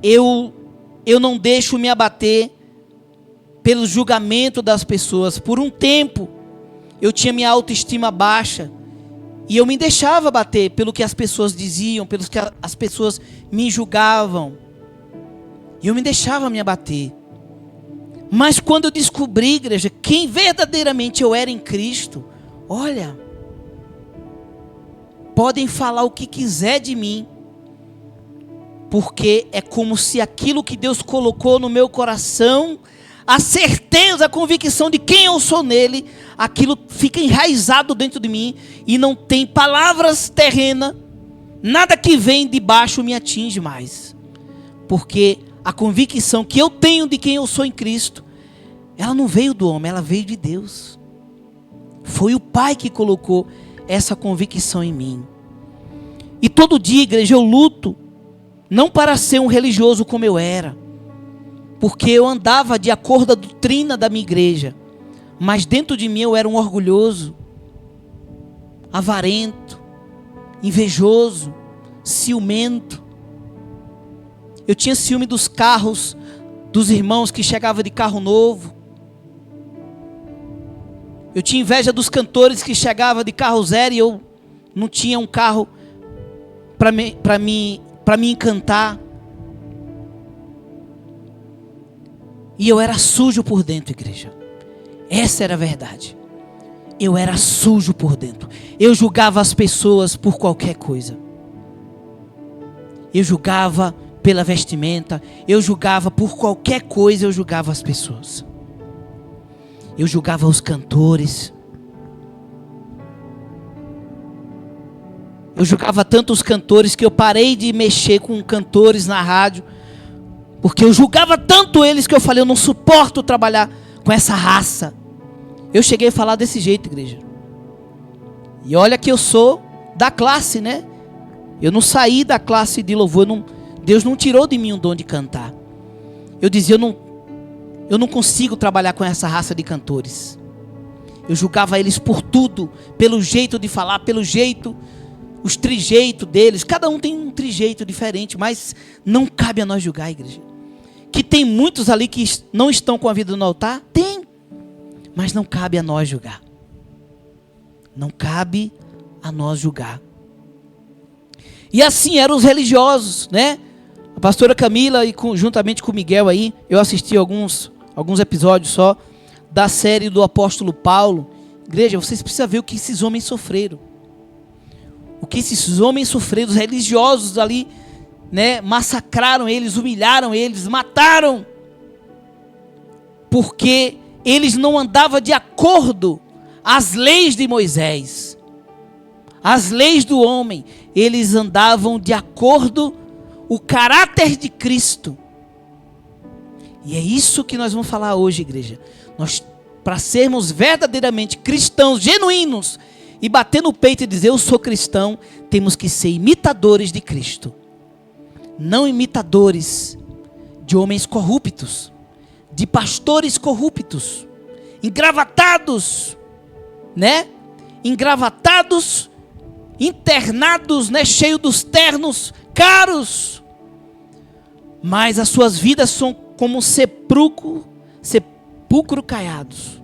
eu não deixo me abater pelo julgamento das pessoas. Por um tempo, eu tinha minha autoestima baixa, e eu me deixava abater pelo que as pessoas diziam, pelo que as pessoas me julgavam, e eu me deixava me abater. Mas quando eu descobri, igreja, quem verdadeiramente eu era em Cristo, olha, podem falar o que quiser de mim, porque é como se aquilo que Deus colocou no meu coração, a certeza, a convicção de quem eu sou nele, aquilo fica enraizado dentro de mim, e não tem palavras terrenas, nada que vem de baixo me atinge mais, porque a convicção que eu tenho de quem eu sou em Cristo, ela não veio do homem, ela veio de Deus. Foi o Pai que colocou essa convicção em mim. E todo dia, igreja, eu luto, não para ser um religioso como eu era, porque eu andava de acordo com a doutrina da minha igreja, mas dentro de mim eu era um orgulhoso, avarento, invejoso, ciumento. Eu tinha ciúme dos carros dos irmãos que chegavam de carro novo. Eu tinha inveja dos cantores que chegavam de carro zero e eu não tinha um carro para me encantar. E eu era sujo por dentro, igreja. Essa era a verdade. Eu era sujo por dentro. Eu julgava as pessoas por qualquer coisa. Eu julgava pela vestimenta, eu julgava por qualquer coisa, eu julgava as pessoas. Eu julgava os cantores. Eu julgava tanto os cantores que eu parei de mexer com cantores na rádio, porque eu julgava tanto eles que eu falei, eu não suporto trabalhar com essa raça. Eu cheguei a falar desse jeito, igreja. E olha que eu sou da classe, né? Eu não saí da classe de louvor, Deus não tirou de mim o dom de cantar. Eu dizia, eu não consigo trabalhar com essa raça de cantores. Eu julgava eles por tudo, pelo jeito de falar, pelo jeito, os trejeitos deles. Cada um tem um trejeito diferente, mas não cabe a nós julgar, igreja. Que tem muitos ali que não estão com a vida no altar? Tem, mas não cabe a nós julgar. Não cabe a nós julgar. E assim eram os religiosos, né? A pastora Camila, e juntamente com o Miguel aí, eu assisti alguns episódios só da série do apóstolo Paulo. Igreja, vocês precisam ver o que esses homens sofreram. O que esses homens sofreram, os religiosos ali, né, massacraram eles, humilharam eles, mataram. Porque eles não andavam de acordo às leis de Moisés, as leis do homem. Eles andavam de acordo o caráter de Cristo. E é isso que nós vamos falar hoje, igreja. Nós, para sermos verdadeiramente cristãos genuínos e bater no peito e dizer eu sou cristão, temos que ser imitadores de Cristo, não imitadores de homens corruptos, de pastores corruptos, engravatados, né? Engravatados, internados, né? Cheio dos ternos caros, mas as suas vidas são como sepulcro caiados.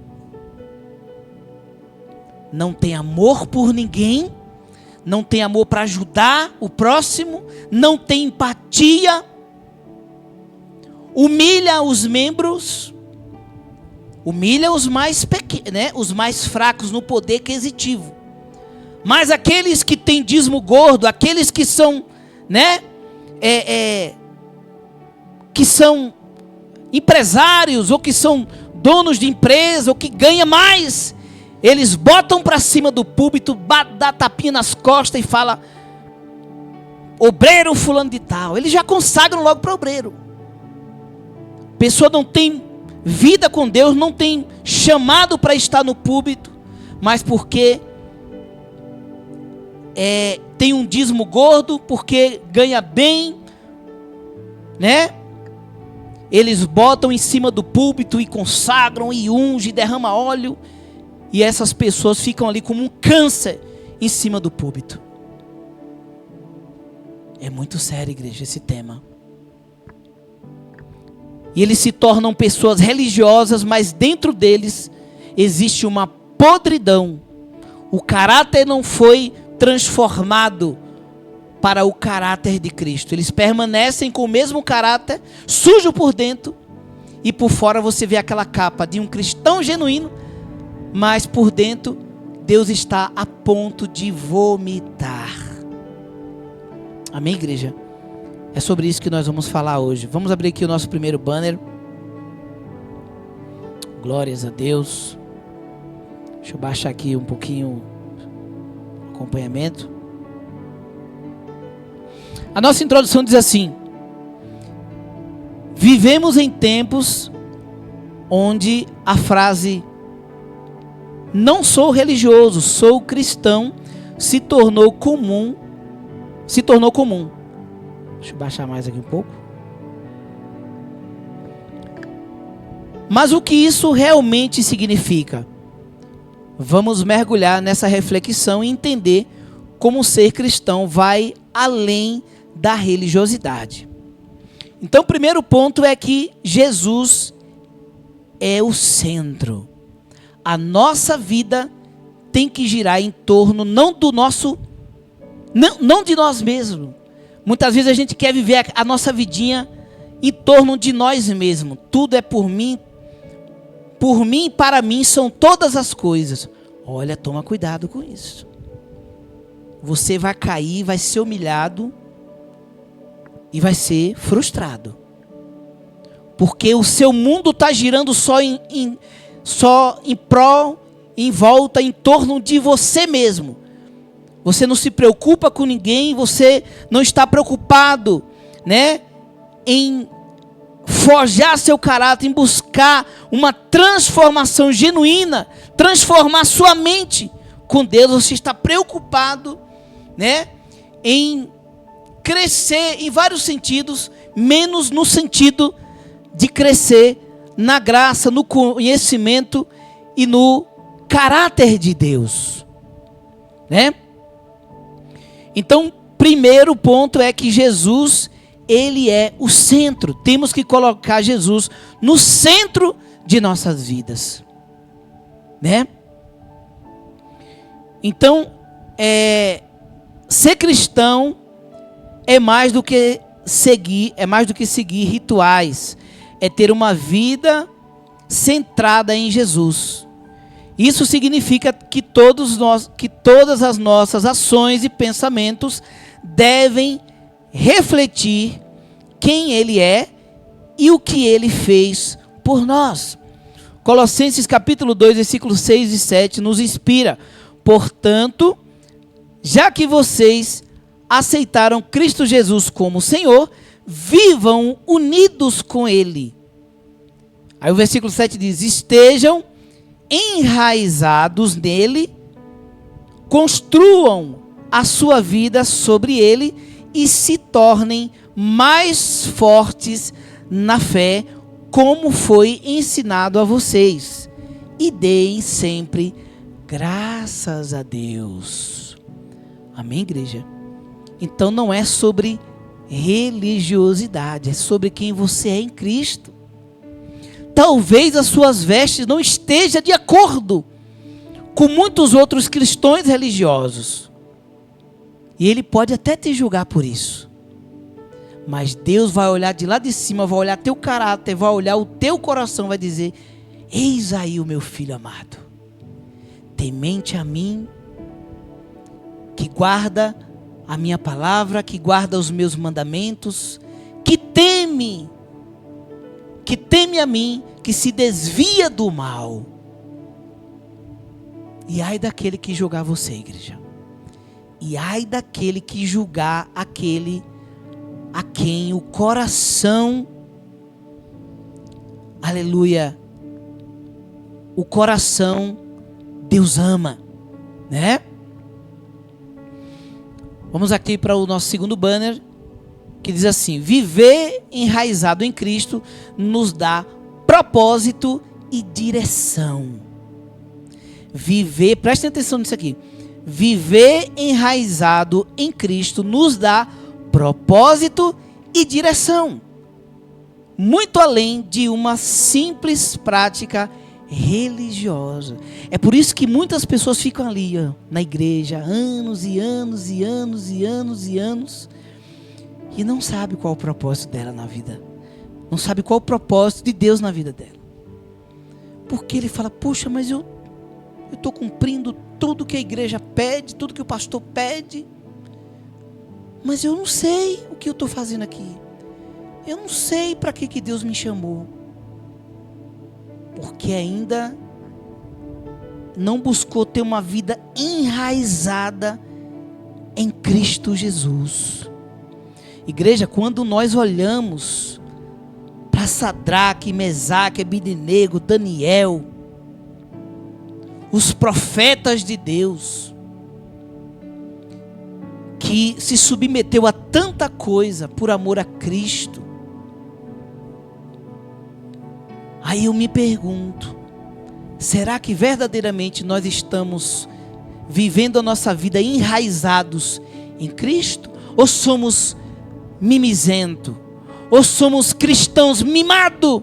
Não tem amor por ninguém, não tem amor para ajudar o próximo, não tem empatia, humilha os membros, humilha os mais pequenos, né? Os mais fracos no poder aquisitivo. Mas aqueles que têm dízimo gordo, aqueles que são, né, que são empresários, ou que são donos de empresa, ou que ganham mais, eles botam para cima do púlpito, dá tapinha nas costas e fala obreiro fulano de tal. Eles já consagram logo para obreiro. A pessoa não tem vida com Deus, não tem chamado para estar no púlpito, mas porque tem um dízimo gordo, porque ganha bem, né? Eles botam em cima do púlpito e consagram e ungem, derrama óleo, e essas pessoas ficam ali como um câncer em cima do púlpito. É muito sério, igreja, esse tema. E eles se tornam pessoas religiosas, mas dentro deles existe uma podridão. O caráter não foi transformado para o caráter de Cristo. Eles permanecem com o mesmo caráter, sujo por dentro, e por fora você vê aquela capa de um cristão genuíno, mas por dentro Deus está a ponto de vomitar. Amém, igreja? É sobre isso que nós vamos falar hoje. Vamos abrir aqui o nosso primeiro banner. Glórias a Deus. Deixa eu baixar aqui um pouquinho o acompanhamento. A nossa introdução diz assim: vivemos em tempos onde a frase "não sou religioso, sou cristão" se tornou comum. Deixa eu baixar mais aqui um pouco. Mas o que isso realmente significa? Vamos mergulhar nessa reflexão e entender como ser cristão vai além da religiosidade. Então, o primeiro ponto é que Jesus é o centro. A nossa vida tem que girar em torno não de nós mesmos. Muitas vezes a gente quer viver a nossa vidinha em torno de nós mesmos. Tudo é por mim e para mim são todas as coisas. Olha, toma cuidado com isso. Você vai cair, vai ser humilhado e vai ser frustrado. Porque o seu mundo está girando só em prol, em volta, em torno de você mesmo. Você não se preocupa com ninguém, você não está preocupado, né, em forjar seu caráter, em buscar uma transformação genuína, transformar sua mente com Deus. Você está preocupado, né, em crescer em vários sentidos, menos no sentido de crescer na graça, no conhecimento e no caráter de Deus, né? Então, primeiro ponto é que Jesus, ele é o centro. Temos que colocar Jesus no centro de nossas vidas, né? Então, ser cristão é mais do que seguir rituais. É ter uma vida centrada em Jesus. Isso significa que todas as nossas ações e pensamentos devem refletir quem Ele é e o que Ele fez por nós. Colossenses capítulo 2, versículos 6 e 7 nos inspira. Portanto, já que vocês aceitaram Cristo Jesus como Senhor, vivam unidos com Ele. Aí o versículo 7 diz: estejam enraizados nele, construam a sua vida sobre ele e se tornem mais fortes na fé, como foi ensinado a vocês. E deem sempre graças a Deus. Amém, igreja? Então não é sobre religiosidade, é sobre quem você é em Cristo. Talvez as suas vestes não estejam de acordo com muitos outros cristãos religiosos. E Ele pode até te julgar por isso. Mas Deus vai olhar de lá de cima, vai olhar teu caráter, vai olhar o teu coração, vai dizer: eis aí o meu filho amado, temente a mim, que guarda a minha palavra, que guarda os meus mandamentos, que teme a mim, que se desvia do mal. E ai daquele que julgar você, igreja. E ai daquele que julgar aquele a quem o coração, aleluia, o coração Deus ama, né? Vamos aqui para o nosso segundo banner, que diz assim: viver enraizado em Cristo nos dá propósito e direção. Viver, prestem atenção nisso aqui. Viver enraizado em Cristo nos dá propósito e direção. Muito além de uma simples prática religiosa. É por isso que muitas pessoas ficam ali, ó, na igreja, anos e anos e anos e anos e anos, e não sabe qual é o propósito dela na vida. Não sabe qual é o propósito de Deus na vida dela. Porque ele fala: poxa, mas eu estou cumprindo tudo que a igreja pede, tudo que o pastor pede, mas eu não sei o que eu estou fazendo aqui. Eu não sei para que Deus me chamou. Porque ainda não buscou ter uma vida enraizada em Cristo Jesus. Igreja, quando nós olhamos para Sadraque, Mesaque, Abednego, Daniel, os profetas de Deus, que se submeteu a tanta coisa por amor a Cristo, aí eu me pergunto: será que verdadeiramente nós estamos vivendo a nossa vida enraizados em Cristo? Ou somos mimizento? Ou somos cristãos mimados,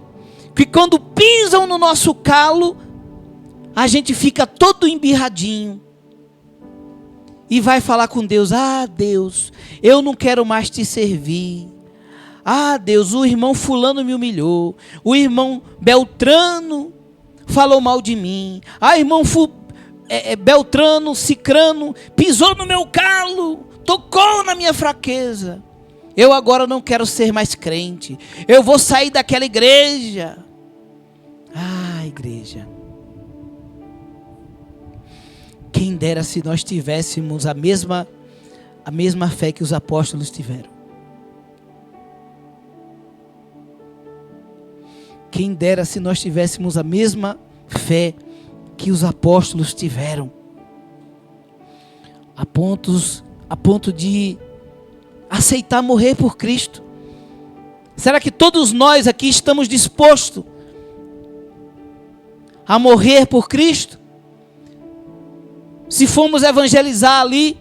que quando pisam no nosso calo, a gente fica todo embirradinho e vai falar com Deus: ah, Deus, eu não quero mais te servir. Ah, Deus, o irmão fulano me humilhou, o irmão Beltrano falou mal de mim, ah, irmão Beltrano, Cicrano pisou no meu calo, tocou na minha fraqueza. Eu agora não quero ser mais crente, eu vou sair daquela igreja. Ah, igreja, quem dera se nós tivéssemos a mesma fé que os apóstolos tiveram. Quem dera se nós tivéssemos a mesma fé que os apóstolos tiveram, a ponto de aceitar morrer por Cristo. Será que todos nós aqui estamos dispostos a morrer por Cristo? Se formos evangelizar ali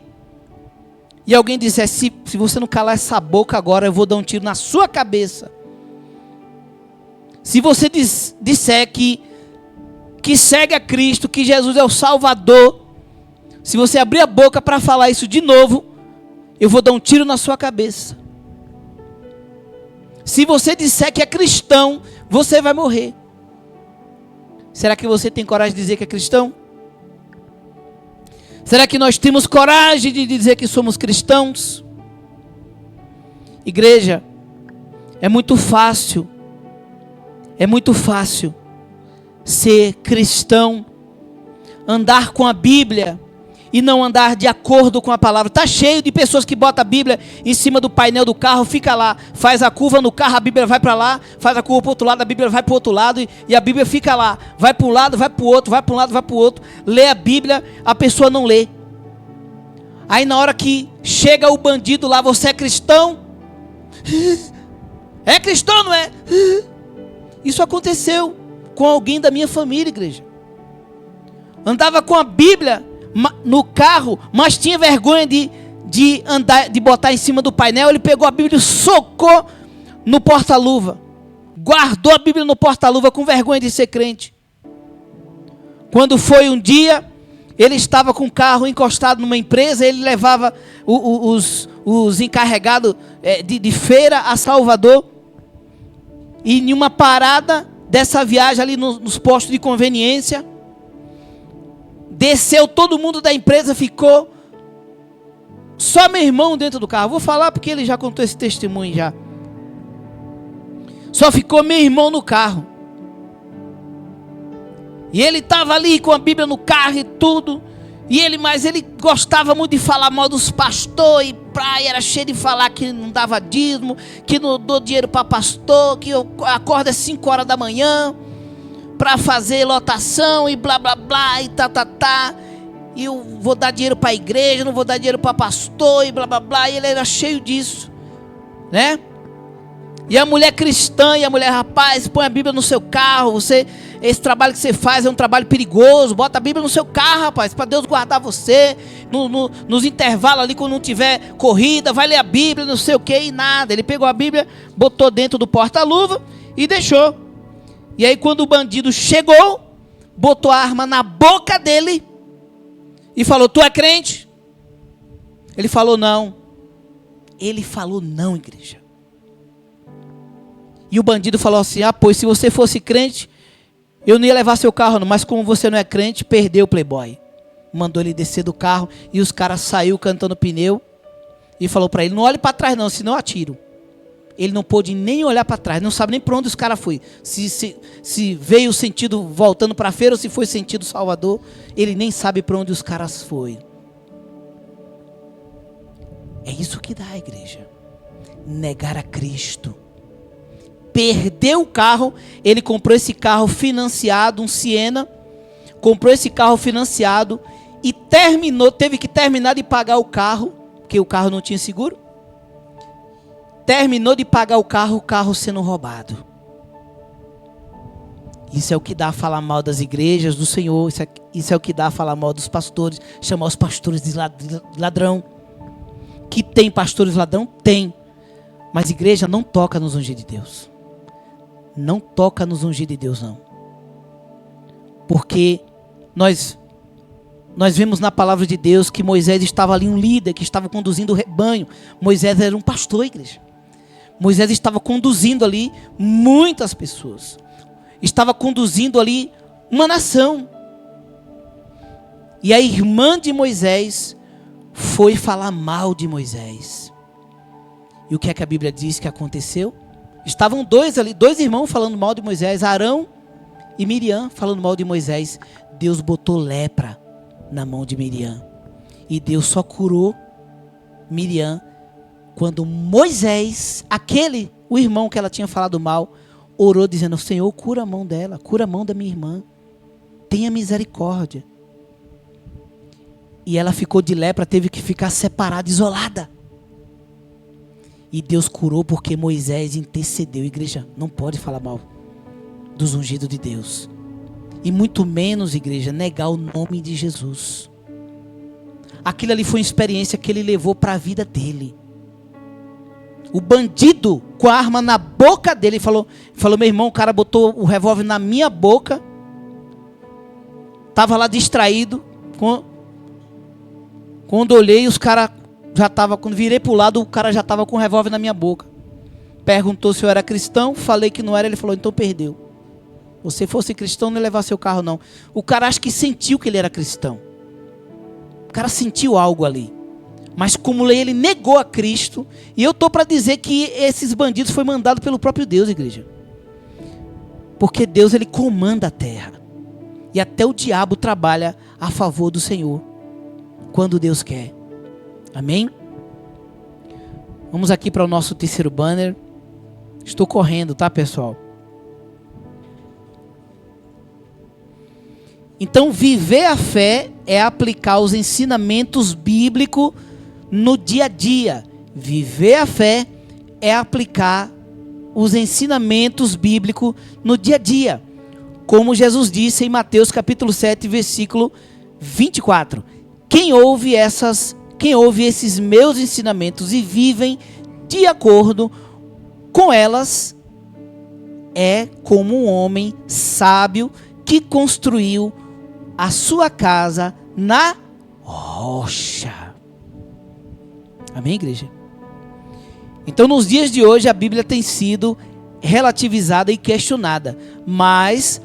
e alguém disser: se você não calar essa boca agora, eu vou dar um tiro na sua cabeça. Se você disser que segue a Cristo, que Jesus é o Salvador, se você abrir a boca para falar isso de novo, eu vou dar um tiro na sua cabeça. Se você disser que é cristão, você vai morrer. Será que você tem coragem de dizer que é cristão? Será que nós temos coragem de dizer que somos cristãos? Igreja, é muito fácil ser cristão, andar com a Bíblia e não andar de acordo com a palavra. Está cheio de pessoas que botam a Bíblia em cima do painel do carro, fica lá, faz a curva no carro, a Bíblia vai para lá, faz a curva para o outro lado, a Bíblia vai para o outro lado e a Bíblia fica lá, vai para um lado, vai para o outro, vai para um lado, vai para o outro, lê a Bíblia, a pessoa não lê. Aí na hora que chega o bandido lá, você é cristão? É cristão, não é? Isso aconteceu com alguém da minha família, igreja. Andava com a Bíblia no carro, mas tinha vergonha de andar, de botar em cima do painel. Ele pegou a Bíblia e socou no porta-luva. Guardou a Bíblia no porta-luva com vergonha de ser crente. Quando foi um dia, ele estava com o carro encostado numa empresa, ele levava os encarregados de feira a Salvador. E em uma parada dessa viagem ali nos postos de conveniência, desceu todo mundo da empresa, ficou só meu irmão dentro do carro. Vou falar porque ele já contou esse testemunho já. Só ficou meu irmão no carro. E ele estava ali com a Bíblia no carro e tudo. Mas ele gostava muito de falar mal dos pastores, e praia, era cheio de falar que não dava dízimo, que não dou dinheiro para pastor, que eu acordo às 5 horas da manhã para fazer lotação e blá blá blá e tá. E eu vou dar dinheiro para a igreja, não vou dar dinheiro para pastor e blá blá blá. E ele era cheio disso, né? E a mulher cristã, e a mulher, rapaz, põe a Bíblia no seu carro, esse trabalho que você faz é um trabalho perigoso, bota a Bíblia no seu carro, rapaz, para Deus guardar você, nos intervalos ali, quando não tiver corrida, vai ler a Bíblia, não sei o que, e nada. Ele pegou a Bíblia, botou dentro do porta-luva e deixou. E aí quando o bandido chegou, botou a arma na boca dele e falou: tu é crente? Ele falou não. Ele falou não, igreja. E o bandido falou assim: pois se você fosse crente, eu não ia levar seu carro não, mas como você não é crente, perdeu o playboy. Mandou ele descer do carro e os caras saíram cantando pneu e falou para ele: não olhe para trás não, senão eu atiro. Ele não pôde nem olhar para trás, não sabe nem para onde os caras foram. Se veio o sentido voltando para a feira ou se foi sentido Salvador, ele nem sabe para onde os caras foram. É isso que dá, igreja. Negar a Cristo. Perdeu o carro, ele comprou esse carro financiado, um Siena, comprou esse carro financiado e teve que terminar de pagar o carro, porque o carro não tinha seguro. Terminou de pagar o carro sendo roubado. Isso é o que dá a falar mal das igrejas do Senhor, isso é o que dá a falar mal dos pastores, chamar os pastores de ladrão. Que tem pastores ladrão? Tem. Mas igreja não toca nos ungidos de Deus. Não toca nos ungidos de Deus, não. Porque nós vemos na palavra de Deus que Moisés estava ali, um líder que estava conduzindo o rebanho. Moisés era um pastor, igreja. Moisés estava conduzindo ali muitas pessoas. Estava conduzindo ali uma nação. E a irmã de Moisés foi falar mal de Moisés. E o que é que a Bíblia diz que aconteceu? Estavam dois irmãos falando mal de Moisés, Arão e Miriam falando mal de Moisés. Deus botou lepra na mão de Miriam. E Deus só curou Miriam quando Moisés, o irmão que ela tinha falado mal, orou dizendo: Senhor, cura a mão dela, cura a mão da minha irmã. Tenha misericórdia. E ela ficou de lepra, teve que ficar separada, isolada. E Deus curou porque Moisés intercedeu. Igreja, não pode falar mal dos ungidos de Deus. E muito menos, igreja, negar o nome de Jesus. Aquilo ali foi uma experiência que ele levou para a vida dele. O bandido com a arma na boca dele falou: meu irmão, o cara botou o revólver na minha boca. Estava lá distraído. Quando olhei, os caras já estavam, quando virei para o lado, o cara já estava com o revólver na minha boca. perguntou se eu era cristão, falei que não era, ele falou, então perdeu. Você fosse cristão, não ia levar seu carro não. O cara acha que sentiu que ele era cristão. O cara sentiu algo ali. Mas como ele negou a Cristo, e eu estou para dizer que esses bandidos foi mandado pelo próprio Deus, igreja. Porque Deus, ele comanda a terra. E até o diabo trabalha a favor do Senhor, quando Deus quer. Amém? Vamos aqui para o nosso terceiro banner. Estou correndo, tá, pessoal? Então, viver a fé é aplicar os ensinamentos bíblicos no dia a dia. Viver a fé é aplicar os ensinamentos bíblicos no dia a dia. Como Jesus disse em Mateus capítulo 7, versículo 24. Quem ouve esses meus ensinamentos e vivem de acordo com elas é como um homem sábio que construiu a sua casa na rocha. Amém, igreja? Então, nos dias de hoje, a Bíblia tem sido relativizada e questionada. Mas,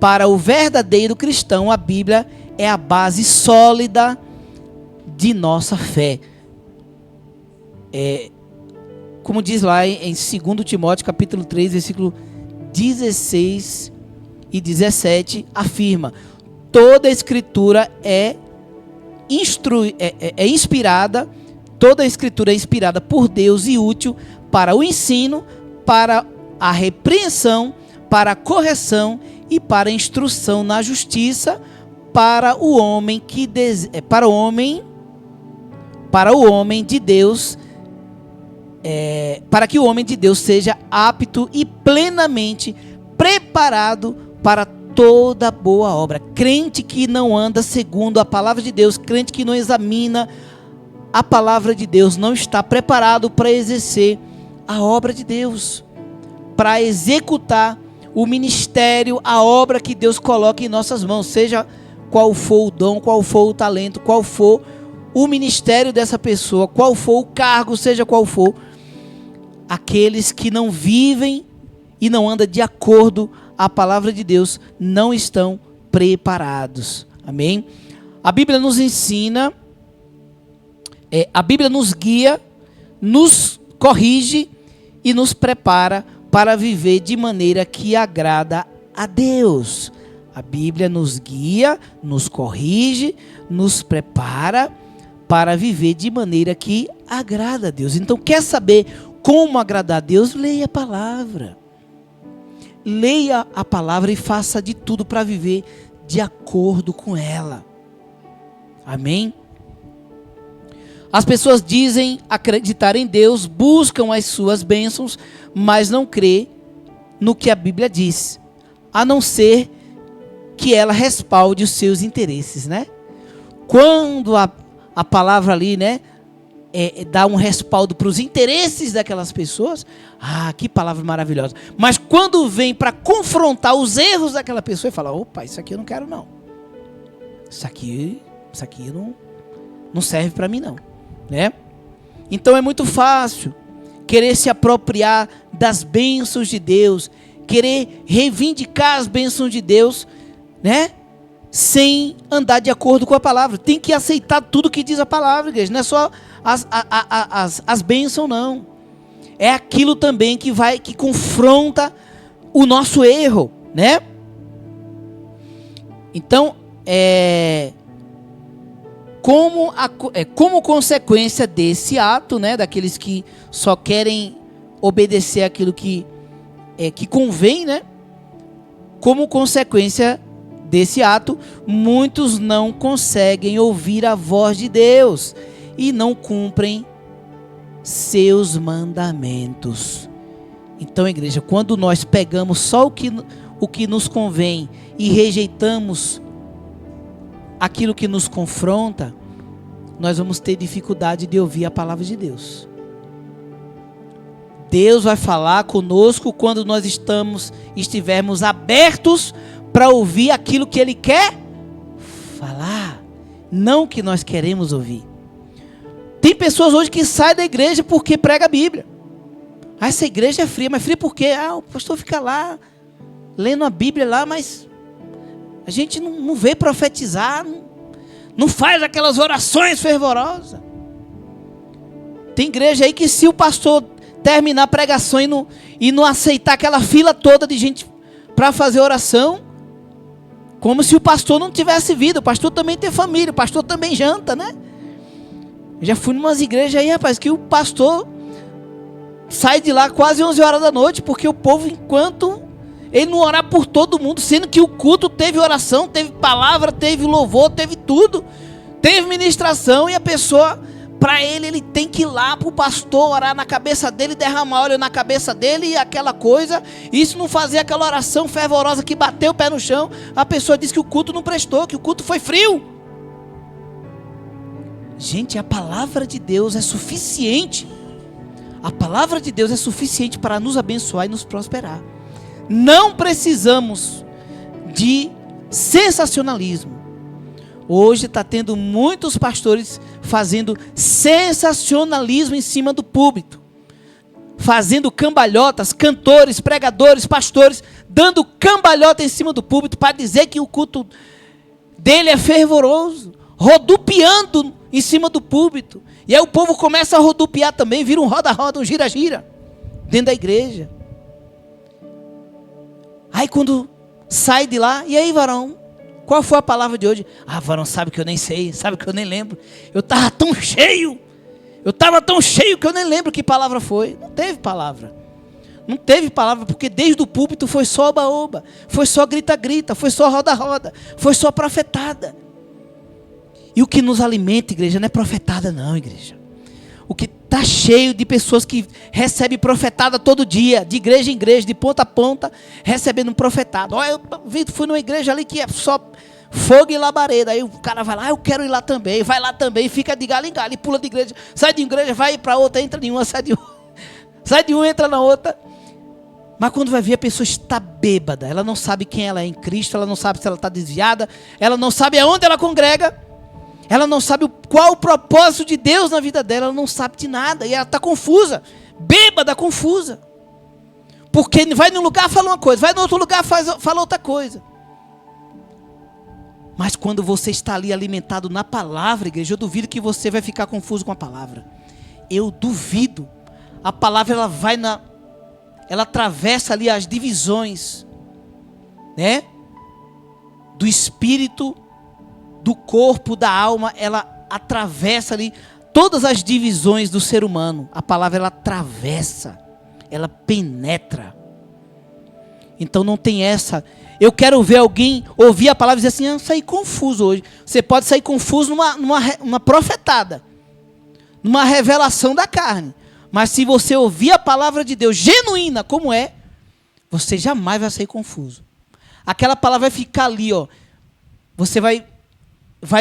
para o verdadeiro cristão, a Bíblia é a base sólida de nossa fé. Como diz lá em 2 Timóteo, capítulo 3, versículo 16 e 17, afirma: toda a escritura é inspirada, toda a escritura é inspirada por Deus e útil para o ensino, para a repreensão, para a correção e para a instrução na justiça, para o homem de Deus, para que o homem de Deus seja apto e plenamente preparado para toda boa obra. Crente que não anda segundo a palavra de Deus, crente que não examina a palavra de Deus, não está preparado para exercer a obra de Deus, para executar o ministério, a obra que Deus coloca em nossas mãos, seja qual for o dom, qual for o talento, qual for o ministério dessa pessoa, qual for o cargo, seja qual for. Aqueles que não vivem e não andam de acordo à palavra de Deus não estão preparados. Amém? A Bíblia nos ensina, a Bíblia nos guia, nos corrige e nos prepara para viver de maneira que agrada a Deus. A Bíblia nos guia, nos corrige, nos prepara para viver de maneira que agrada a Deus. Então, quer saber como agradar a Deus? Leia a palavra. Leia a palavra e faça de tudo para viver de acordo com ela. Amém? As pessoas dizem acreditar em Deus, buscam as suas bênçãos, mas não crê no que a Bíblia diz, a não ser que ela respalde os seus interesses, né? Quando a palavra ali, né, dá um respaldo para os interesses daquelas pessoas, que palavra maravilhosa. Mas quando vem para confrontar os erros daquela pessoa, e fala: opa, isso aqui eu não quero não. Isso aqui não serve para mim não, né? Então é muito fácil querer se apropriar das bênçãos de Deus, querer reivindicar as bênçãos de Deus, né? Sem andar de acordo com a palavra. Tem que aceitar tudo que diz a palavra, igreja. Não é só as bênçãos, não. É aquilo também que confronta o nosso erro, né? Então, como consequência desse ato, né, daqueles que só querem obedecer aquilo que convém, né? Como consequência desse ato, muitos não conseguem ouvir a voz de Deus e não cumprem seus mandamentos. Então, igreja, quando nós pegamos só o que nos convém e rejeitamos aquilo que nos confronta, nós vamos ter dificuldade de ouvir a palavra de Deus. Deus vai falar conosco quando nós estivermos abertos para ouvir aquilo que Ele quer falar, não o que nós queremos ouvir. Tem pessoas hoje que saem da igreja porque prega a Bíblia. Ah, essa igreja é fria. Mas fria por quê? Ah, o pastor fica lá, lendo a Bíblia lá, mas a gente não vê profetizar, não faz aquelas orações fervorosas. Tem igreja aí que se o pastor terminar a pregação e não aceitar aquela fila toda de gente para fazer oração, como se o pastor não tivesse vida. O pastor também tem família, o pastor também janta, né? Eu já fui em umas igrejas aí, rapaz, que o pastor sai de lá quase 11 horas da noite, porque o povo, enquanto ele não orar por todo mundo, sendo que o culto teve oração, teve palavra, teve louvor, teve tudo, teve ministração, e a pessoa, para ele tem que ir lá para o pastor orar na cabeça dele, derramar óleo na cabeça dele e aquela coisa. E se não fazer aquela oração fervorosa que bateu o pé no chão, a pessoa diz que o culto não prestou, que o culto foi frio. Gente, a palavra de Deus é suficiente. A palavra de Deus é suficiente para nos abençoar e nos prosperar. Não precisamos de sensacionalismo. Hoje está tendo muitos pastores fazendo sensacionalismo em cima do púlpito, fazendo cambalhotas, cantores, pregadores, pastores, dando cambalhota em cima do púlpito para dizer que o culto dele é fervoroso, rodopiando em cima do púlpito. E aí o povo começa a rodopiar também, vira um roda-roda, um gira-gira dentro da igreja. Aí quando sai de lá, e aí, varão? Qual foi a palavra de hoje? Ah, varão, sabe que eu nem sei, sabe que eu nem lembro. Eu estava tão cheio que eu nem lembro que palavra foi. Não teve palavra. Não teve palavra, porque desde o púlpito foi só oba-oba, foi só grita-grita, foi só roda-roda, foi só profetada. E o que nos alimenta, igreja, não é profetada não, igreja. O que está cheio de pessoas que recebem profetada todo dia, de igreja em igreja, de ponta a ponta, recebendo um profetado. Olha, eu fui numa igreja ali que é só fogo e labareda. Aí o cara vai lá, eu quero ir lá também, vai lá também, fica de galho em galho, pula de igreja, sai de igreja, vai para outra, entra em uma, sai de uma, entra na outra. Mas quando vai ver, a pessoa está bêbada, ela não sabe quem ela é em Cristo, ela não sabe se ela está desviada, ela não sabe aonde ela congrega, ela não sabe qual o propósito de Deus na vida dela, ela não sabe de nada, e ela está confusa, bêbada, confusa, porque vai num lugar, fala uma coisa, vai no outro lugar, fala outra coisa. Mas quando você está ali alimentado na palavra, igreja, eu duvido que você vai ficar confuso com a palavra. Eu duvido. A palavra, ela atravessa ali as divisões, né? Do espírito, do corpo, da alma, ela atravessa ali todas as divisões do ser humano. A palavra, ela atravessa, ela penetra. Então não tem essa. Eu quero ver alguém ouvir a palavra e dizer assim, sair confuso hoje. Você pode sair confuso numa profetada, numa revelação da carne. Mas se você ouvir a palavra de Deus genuína como é, você jamais vai sair confuso. Aquela palavra vai ficar ali, ó. Você vai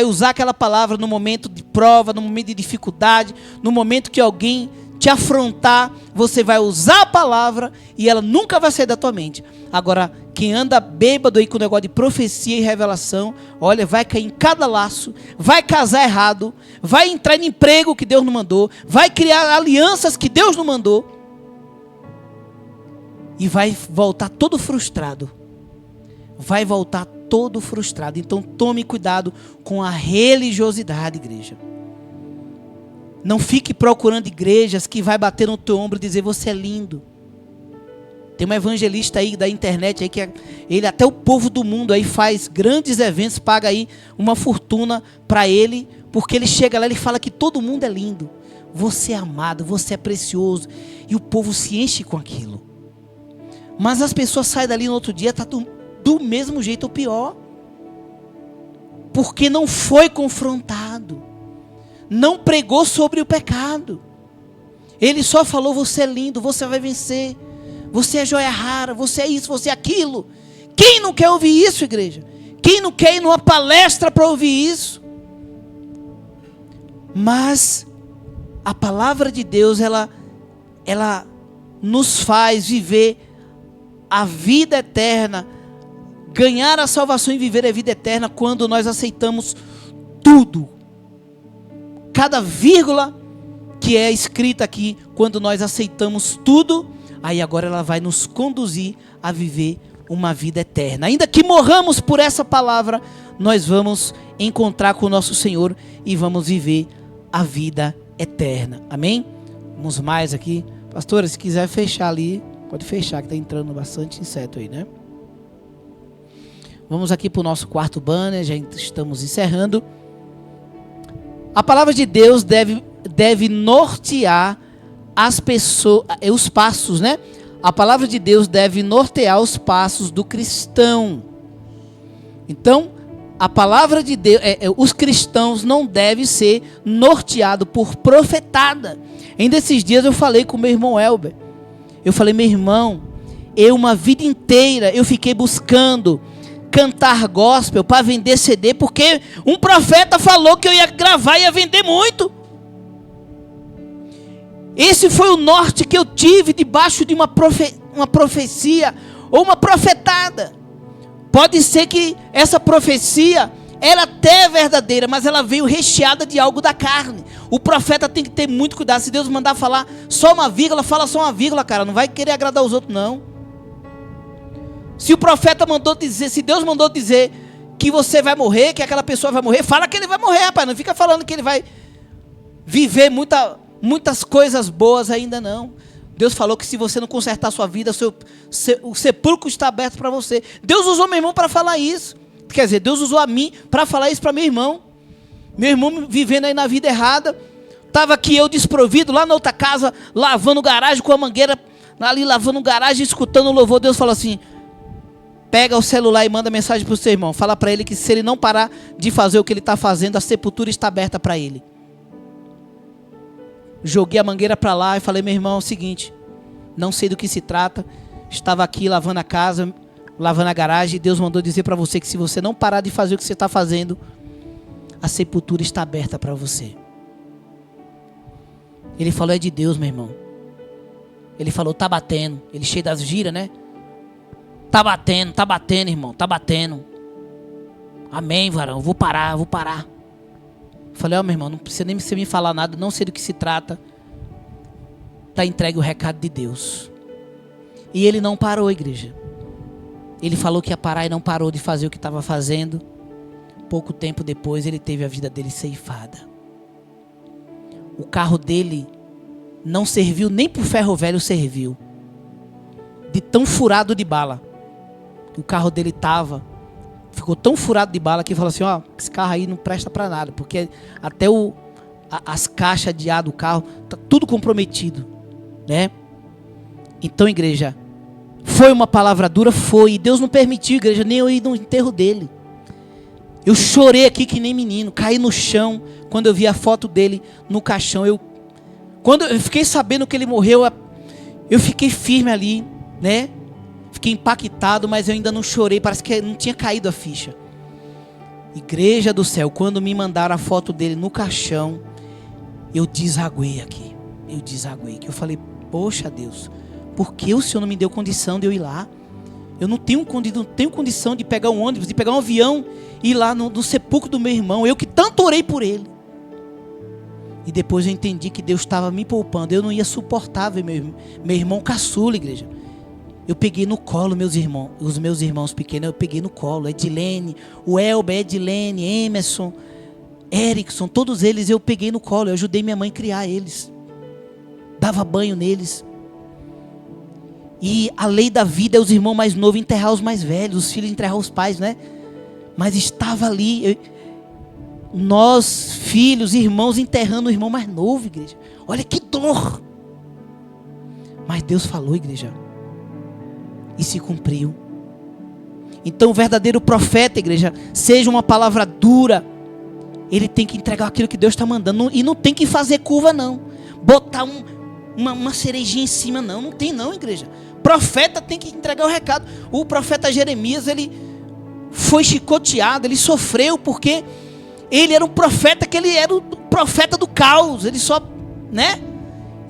usar aquela palavra no momento de prova, no momento de dificuldade, no momento que alguém te afrontar, você vai usar a palavra e ela nunca vai sair da tua mente. Agora, quem anda bêbado aí com o negócio de profecia e revelação, olha, vai cair em cada laço, vai casar errado, vai entrar em emprego que Deus não mandou, vai criar alianças que Deus não mandou e vai voltar todo frustrado. Vai voltar todo frustrado. Então tome cuidado com a religiosidade, igreja. Não fique procurando igrejas que vai bater no teu ombro e dizer, você é lindo. Tem um evangelista aí da internet aí que ele, até o povo do mundo aí faz grandes eventos, paga aí uma fortuna para ele, porque ele chega lá e ele fala que todo mundo é lindo. Você é amado, você é precioso. E o povo se enche com aquilo. Mas as pessoas saem dali no outro dia, tá do mesmo jeito ou pior. Porque não foi confrontado. Não pregou sobre o pecado. Ele só falou, você é lindo, você vai vencer. Você é joia rara, você é isso, você é aquilo. Quem não quer ouvir isso, igreja? Quem não quer ir numa palestra para ouvir isso? Mas a palavra de Deus, ela nos faz viver a vida eterna, ganhar a salvação e viver a vida eterna quando nós aceitamos tudo. Cada vírgula que é escrita aqui, quando nós aceitamos tudo, aí agora ela vai nos conduzir a viver uma vida eterna. Ainda que morramos por essa palavra, nós vamos encontrar com o nosso Senhor e vamos viver a vida eterna. Amém? Vamos mais aqui. Pastora, se quiser fechar ali, pode fechar, que está entrando bastante inseto aí, né? Vamos aqui para o nosso quarto banner, já estamos encerrando. A palavra de Deus deve nortear as pessoas, os passos, né? A palavra de Deus deve nortear os passos do cristão. Então, a palavra de Deus, os cristãos não devem ser norteados por profetada. Ainda esses dias eu falei com meu irmão Elber. Eu falei, meu irmão, uma vida inteira eu fiquei buscando cantar gospel para vender CD, porque um profeta falou que eu ia gravar e ia vender muito. Esse foi o norte que eu tive debaixo de uma profecia ou uma profetada. Pode ser que essa profecia era até verdadeira, mas ela veio recheada de algo da carne. O profeta tem que ter muito cuidado. Se Deus mandar falar só uma vírgula, fala só uma vírgula, cara. Não vai querer agradar os outros, não. Se o profeta mandou dizer, se Deus mandou dizer que você vai morrer, que aquela pessoa vai morrer, fala que ele vai morrer, rapaz. Não fica falando que ele vai viver muitas coisas boas ainda, não. Deus falou que se você não consertar a sua vida, o sepulcro está aberto para você. Deus usou meu irmão para falar isso. Quer dizer, Deus usou a mim para falar isso para meu irmão. Meu irmão vivendo aí na vida errada. Estava aqui eu desprovido, lá na outra casa, lavando garagem com a mangueira, ali lavando garagem, escutando o louvor. Deus falou assim, pega o celular e manda mensagem para o seu irmão. Fala para ele que se ele não parar de fazer o que ele está fazendo, a sepultura está aberta para ele. Joguei a mangueira para lá e falei, meu irmão, é o seguinte, não sei do que se trata, estava aqui lavando a casa, lavando a garagem, e Deus mandou dizer para você que se você não parar de fazer o que você está fazendo, a sepultura está aberta para você. Ele falou, é de Deus, meu irmão. Ele falou, tá batendo. Ele cheio das giras, né? Tá batendo, irmão, tá batendo. Amém, varão, vou parar. Falei, meu irmão, não precisa nem você me falar nada, não sei do que se trata. Está entregue o recado de Deus. E ele não parou, igreja. Ele falou que ia parar e não parou de fazer o que estava fazendo. Pouco tempo depois, ele teve a vida dele ceifada. O carro dele não serviu, nem para o ferro velho serviu. De tão furado de bala. O carro dele ficou tão furado de bala que falou assim, esse carro aí não presta para nada, porque até as caixas de ar do carro, tá tudo comprometido, né? Então, igreja, foi uma palavra dura? Foi, e Deus não permitiu, igreja, nem eu ir no enterro dele. Eu chorei aqui que nem menino, caí no chão, quando eu vi a foto dele no caixão, quando eu fiquei sabendo que ele morreu, eu fiquei firme ali, né? Fiquei impactado, mas eu ainda não chorei, parece que não tinha caído a ficha. Igreja do céu, quando me mandaram a foto dele no caixão, eu desaguei aqui. Que eu falei, poxa Deus, por que o Senhor não me deu condição de eu ir lá? Eu não tenho condição de pegar um ônibus, de pegar um avião e ir lá no sepulcro do meu irmão, eu que tanto orei por ele. E depois eu entendi que Deus estava me poupando, eu não ia suportar ver meu irmão caçula, igreja. Eu peguei no colo os meus irmãos pequenos, eu peguei no colo, Edilene, o Elber, Edilene, Emerson, Erickson, todos eles eu peguei no colo, eu ajudei minha mãe a criar eles, dava banho neles. E a lei da vida é os irmãos mais novos enterrar os mais velhos, os filhos enterrar os pais, né? Mas estava ali, nós filhos, irmãos enterrando o irmão mais novo, igreja. Olha que dor. Mas Deus falou, igreja. E se cumpriu. Então o verdadeiro profeta, igreja, seja uma palavra dura, ele tem que entregar aquilo que Deus está mandando. E não tem que fazer curva, não. Botar uma cerejinha em cima, não. Não tem não, igreja. Profeta tem que entregar o recado. O profeta Jeremias, ele foi chicoteado, ele sofreu porque ele era um profeta, que ele era o profeta do caos. Ele só, né,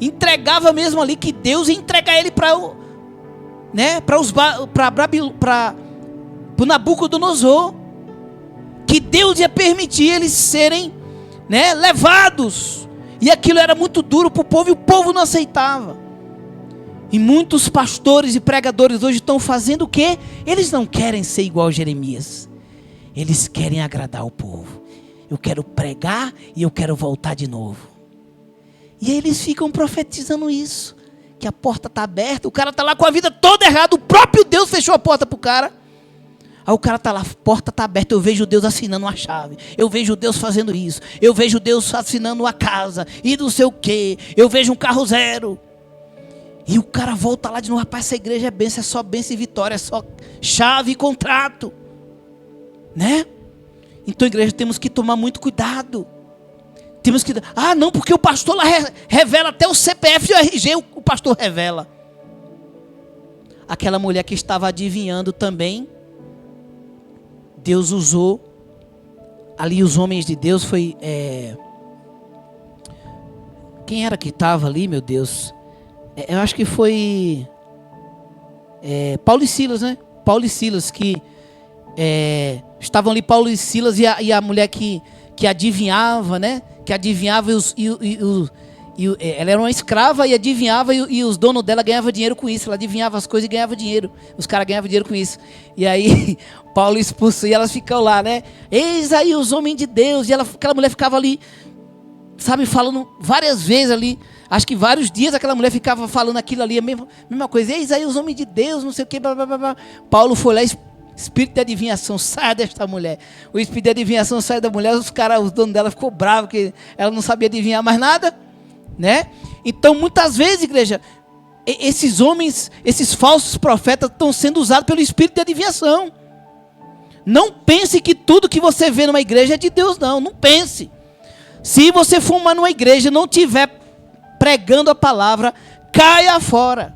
entregava mesmo ali que Deus ia entregar ele para o Nabucodonosor, que Deus ia permitir eles serem, né, levados. E aquilo era muito duro para o povo e o povo não aceitava. E muitos pastores e pregadores hoje estão fazendo o quê? Eles não querem ser igual a Jeremias. Eles querem agradar o povo. Eu quero pregar e eu quero voltar de novo. E aí eles ficam profetizando isso. Que a porta está aberta, o cara está lá com a vida toda errada. O próprio Deus fechou a porta para o cara. Aí o cara está lá, a porta está aberta, eu vejo Deus assinando uma chave. Eu vejo Deus fazendo isso. Eu vejo Deus assinando uma casa. E não sei o quê. Eu vejo um carro zero. E o cara volta lá de novo. Rapaz, essa igreja é bênção, é só bênção e vitória. É só chave e contrato. Né? Então, igreja, temos que tomar muito cuidado. Temos que... Ah, não, porque o pastor lá revela até o CPF e o RG, o pastor revela. Aquela mulher que estava adivinhando também, Deus usou, ali os homens de Deus foi... Quem era que estava ali, meu Deus? Eu acho que foi... Paulo e Silas, né? Paulo e Silas, que... estavam ali Paulo e Silas e a mulher que adivinhava, né? Que adivinhava ela era uma escrava e adivinhava e os donos dela ganhavam dinheiro com isso. Ela adivinhava as coisas e ganhava dinheiro. Os caras ganhavam dinheiro com isso. E aí Paulo expulsou e elas ficam lá, né? Eis aí os homens de Deus. E aquela mulher ficava ali, sabe, falando várias vezes ali. Acho que vários dias aquela mulher ficava falando aquilo ali, a mesma coisa. Eis aí os homens de Deus, não sei o que, blá, blá, blá, blá. Paulo foi lá e... Espírito de adivinhação, sai desta mulher. O espírito de adivinhação sai da mulher. Os donos dela ficou bravos, porque ela não sabia adivinhar mais nada, né? Então, muitas vezes, igreja, esses homens, esses falsos profetas estão sendo usados pelo espírito de adivinhação. Não pense que tudo que você vê numa igreja é de Deus, não. Não pense. Se você for numa igreja e não estiver pregando a palavra, caia fora.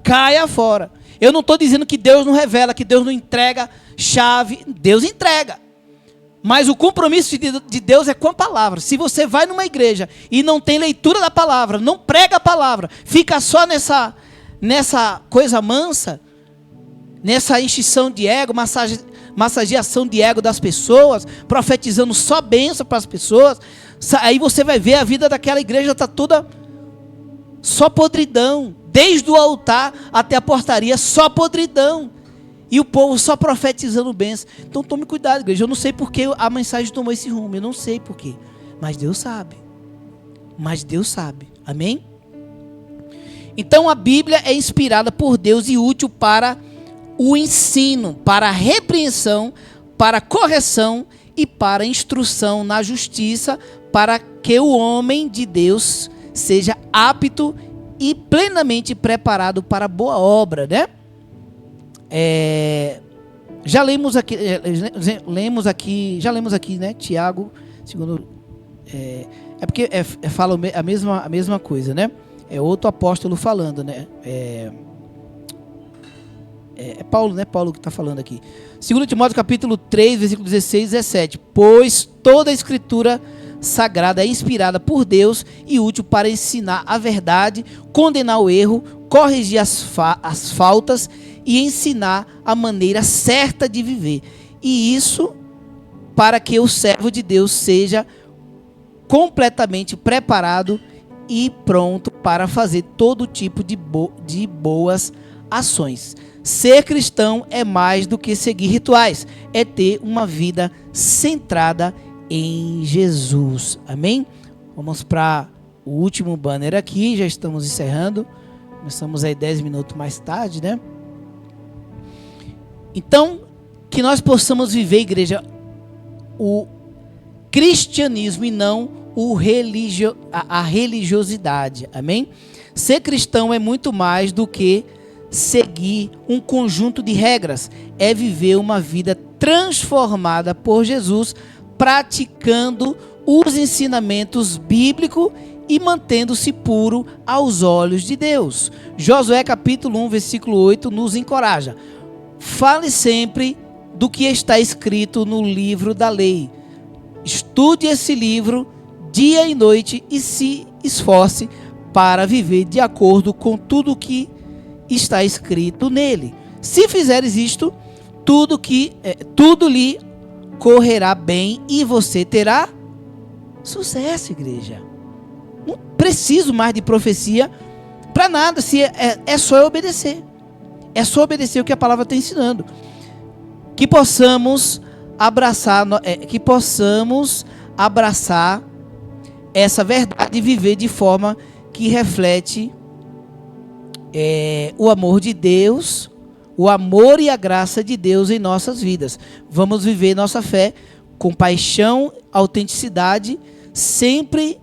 Caia fora. Eu não estou dizendo que Deus não revela, que Deus não entrega chave. Deus entrega. Mas o compromisso de Deus é com a palavra. Se você vai numa igreja e não tem leitura da palavra, não prega a palavra, fica só nessa coisa mansa, nessa enchição de ego, massageação de ego das pessoas, profetizando só bênção para as pessoas, aí você vai ver a vida daquela igreja está toda só podridão. Desde o altar até a portaria, só podridão. E o povo só profetizando bênção. Então tome cuidado, igreja. Eu não sei porque a mensagem tomou esse rumo. Eu não sei porquê. Mas Deus sabe. Mas Deus sabe. Amém? Então a Bíblia é inspirada por Deus e útil para o ensino, para a repreensão, para a correção e para a instrução na justiça, para que o homem de Deus seja apto e plenamente preparado para boa obra, né? Já lemos aqui, né? Tiago, segundo, porque fala a mesma coisa, né? É outro apóstolo falando, né? É Paulo, né? Paulo que está falando aqui. 2 Timóteo capítulo 3, versículo 16 e 17. Pois toda a escritura sagrada é inspirada por Deus e útil para ensinar a verdade, condenar o erro, corrigir as faltas e ensinar a maneira certa de viver. E isso para que o servo de Deus seja completamente preparado e pronto para fazer todo tipo de boas ações. Ser cristão é mais do que seguir rituais, é ter uma vida centrada em Jesus. Amém? Vamos para o último banner aqui, já estamos encerrando. Começamos aí 10 minutos mais tarde, né? Então, que nós possamos viver, igreja, o cristianismo e não a religiosidade. Amém? Ser cristão é muito mais do que seguir um conjunto de regras. É viver uma vida transformada por Jesus, praticando os ensinamentos bíblicos e mantendo-se puro aos olhos de Deus. Josué capítulo 1, versículo 8 nos encoraja. Fale sempre do que está escrito no livro da lei. Estude esse livro dia e noite e se esforce para viver de acordo com tudo que está escrito nele. Se fizeres isto, tudo lhe correrá bem e você terá sucesso, igreja. Não preciso mais de profecia para nada, se é só eu obedecer. É só obedecer o que a palavra está ensinando. Que possamos abraçar essa verdade e viver de forma que reflete o amor de Deus, o amor e a graça de Deus em nossas vidas. Vamos viver nossa fé com paixão, autenticidade, sempre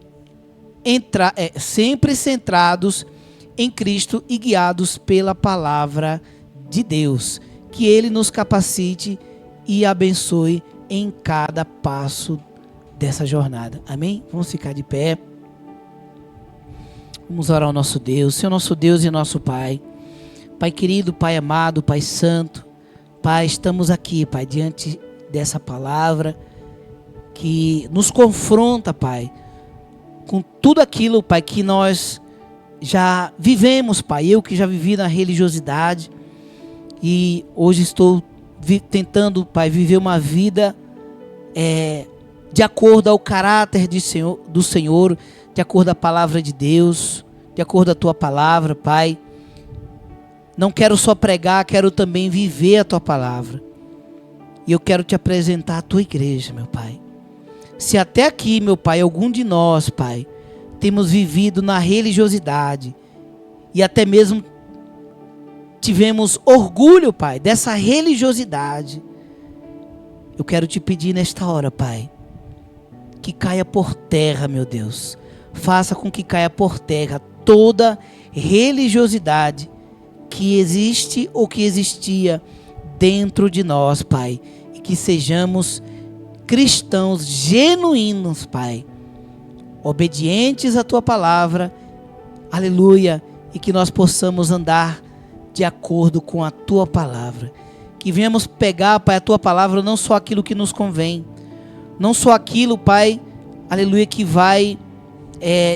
centrados em Cristo e guiados pela palavra de Deus. Que Ele nos capacite e abençoe em cada passo dessa jornada. Amém? Vamos ficar de pé. Vamos orar ao nosso Deus. Senhor nosso Deus e nosso Pai. Pai querido, Pai amado, Pai santo. Pai, estamos aqui, Pai, diante dessa palavra que nos confronta, Pai, com tudo aquilo, Pai, que nós já vivemos, Pai. Eu que já vivi na religiosidade e hoje estou tentando, Pai, viver uma vida de acordo ao caráter do Senhor, de acordo à palavra de Deus, de acordo à Tua palavra, Pai. Não quero só pregar, quero também viver a Tua palavra. E eu quero Te apresentar a Tua igreja, meu Pai. Se até aqui, meu Pai, algum de nós, Pai, temos vivido na religiosidade e até mesmo tivemos orgulho, Pai, dessa religiosidade, eu quero Te pedir nesta hora, Pai, que caia por terra, meu Deus. Faça com que caia por terra toda religiosidade que existe ou que existia dentro de nós, Pai. E que sejamos cristãos genuínos, Pai, obedientes à Tua palavra, aleluia, e que nós possamos andar de acordo com a Tua palavra. Que venhamos pegar, Pai, a Tua palavra, não só aquilo que nos convém, não só aquilo, Pai, aleluia, que vai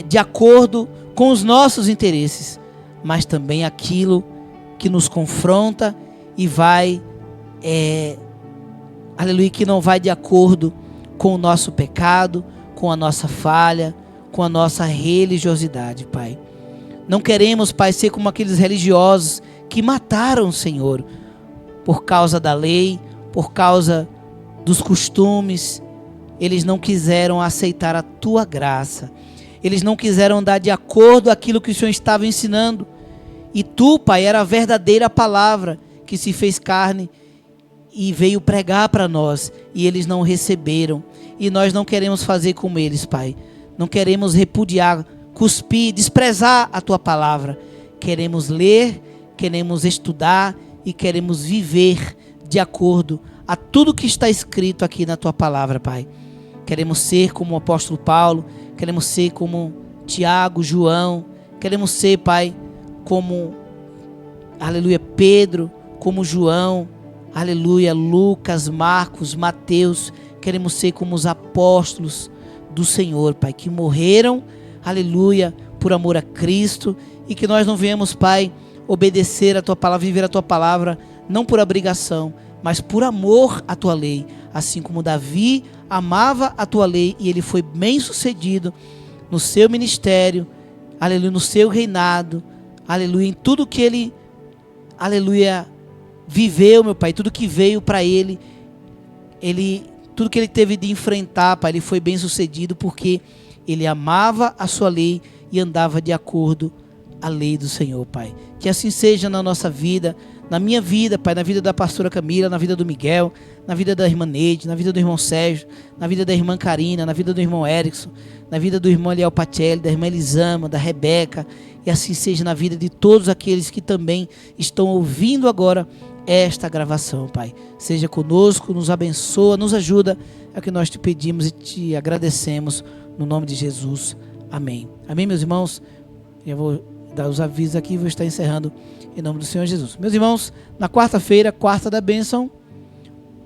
de acordo com os nossos interesses, mas também aquilo que nos confronta e vai, aleluia, que não vai de acordo com o nosso pecado, com a nossa falha, com a nossa religiosidade, Pai. Não queremos, Pai, ser como aqueles religiosos que mataram o Senhor por causa da lei, por causa dos costumes. Eles não quiseram aceitar a Tua graça. Eles não quiseram andar de acordo com aquilo que o Senhor estava ensinando. E Tu, Pai, era a verdadeira palavra que se fez carne e veio pregar para nós. E eles não receberam. E nós não queremos fazer como eles, Pai. Não queremos repudiar, cuspir, desprezar a Tua palavra. Queremos ler, queremos estudar e queremos viver de acordo a tudo que está escrito aqui na Tua palavra, Pai. Queremos ser como o apóstolo Paulo, queremos ser como Tiago, João, queremos ser, Pai, como, aleluia, Pedro, como João, aleluia, Lucas, Marcos, Mateus. Queremos ser como os apóstolos do Senhor, Pai, que morreram, aleluia, por amor a Cristo, e que nós não venhamos, Pai, obedecer a Tua palavra, viver a Tua palavra, não por obrigação, mas por amor à Tua lei, assim como Davi amava a Tua lei e ele foi bem sucedido no seu ministério, aleluia, no seu reinado, aleluia, em tudo que ele, aleluia, viveu, meu Pai, tudo que veio para ele, tudo que ele teve de enfrentar, Pai, ele foi bem sucedido porque ele amava a Sua lei e andava de acordo à lei do Senhor, Pai. Que assim seja na nossa vida, na minha vida, Pai, na vida da pastora Camila, na vida do Miguel, na vida da irmã Neide, na vida do irmão Sérgio, na vida da irmã Karina, na vida do irmão Erickson, na vida do irmão Eliel Pacelli, da irmã Elisama, da Rebeca, e assim seja na vida de todos aqueles que também estão ouvindo agora esta gravação, Pai. Seja conosco, nos abençoa, nos ajuda, é o que nós Te pedimos e Te agradecemos, no nome de Jesus. Amém. Amém, meus irmãos? Eu vou dar os avisos aqui e vou estar encerrando em nome do Senhor Jesus. Meus irmãos, na quarta-feira, quarta da bênção,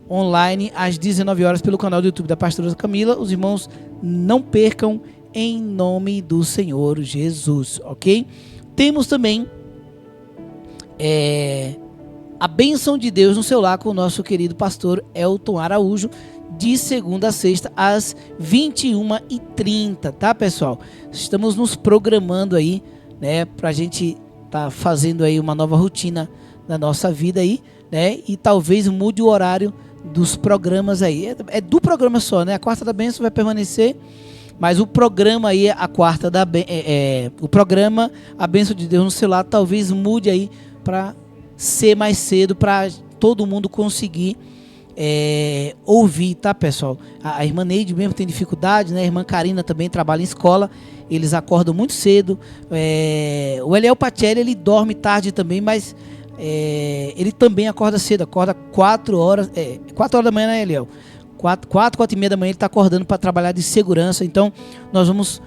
online, às 19 horas, pelo canal do YouTube da pastora Camila. Os irmãos não percam, em nome do Senhor Jesus, ok? Temos também a bênção de Deus no seu lar com o nosso querido pastor Elton Araújo, de segunda a sexta, às 21h30, tá, pessoal? Estamos nos programando aí, né, pra gente tá fazendo aí uma nova rotina na nossa vida aí, né, e talvez mude o horário dos programas aí. É do programa só, né? A Quarta da Bênção vai permanecer, mas o programa aí, o programa A Bênção de Deus no celular, talvez mude aí para ser mais cedo, para todo mundo conseguir ouvir, tá, pessoal? A irmã Neide mesmo tem dificuldade, né? A irmã Karina também trabalha em escola, eles acordam muito cedo. O Eliel Pacelli, ele dorme tarde também, mas ele também acorda cedo, acorda 4 horas da manhã, né, Eliel? 4h30 da manhã ele está acordando para trabalhar de segurança. Então nós vamos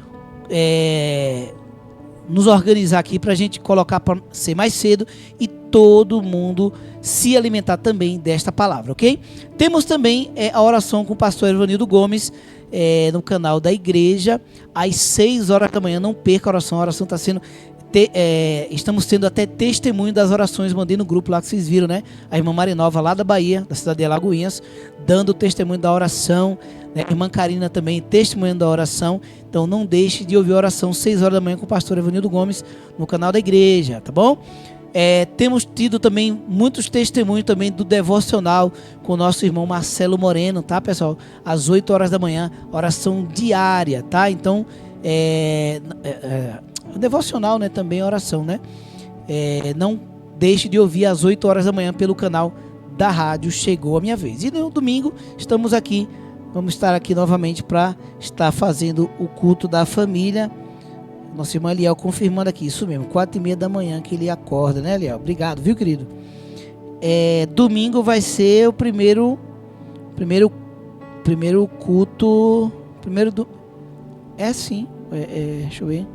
nos organizar aqui para a gente colocar para ser mais cedo e todo mundo se alimentar também desta palavra, ok? Temos também a oração com o pastor Evanildo Gomes no canal da igreja às 6 horas da manhã. Não perca a oração está sendo estamos tendo até testemunho das orações. Mandei no grupo lá que vocês viram, né? A irmã Marinova lá da Bahia, da cidade de Alagoinhas, dando testemunho da oração, né? A irmã Karina também testemunhando da oração. Então não deixe de ouvir a oração 6 horas da manhã com o pastor Evanildo Gomes no canal da igreja, tá bom? Temos tido também muitos testemunhos também do devocional com o nosso irmão Marcelo Moreno, tá, pessoal? Às 8 horas da manhã, oração diária, tá? Então devocional, né, também oração, né? Não deixe de ouvir às 8 horas da manhã pelo canal da rádio Chegou a Minha Vez. E no domingo estamos aqui, vamos estar aqui novamente para estar fazendo o culto da família. Nosso irmão Eliel confirmando aqui, isso mesmo, 4h30 da manhã que ele acorda, né, Eliel? Obrigado, viu, querido? Domingo vai ser o primeiro culto, sim, deixa eu ver.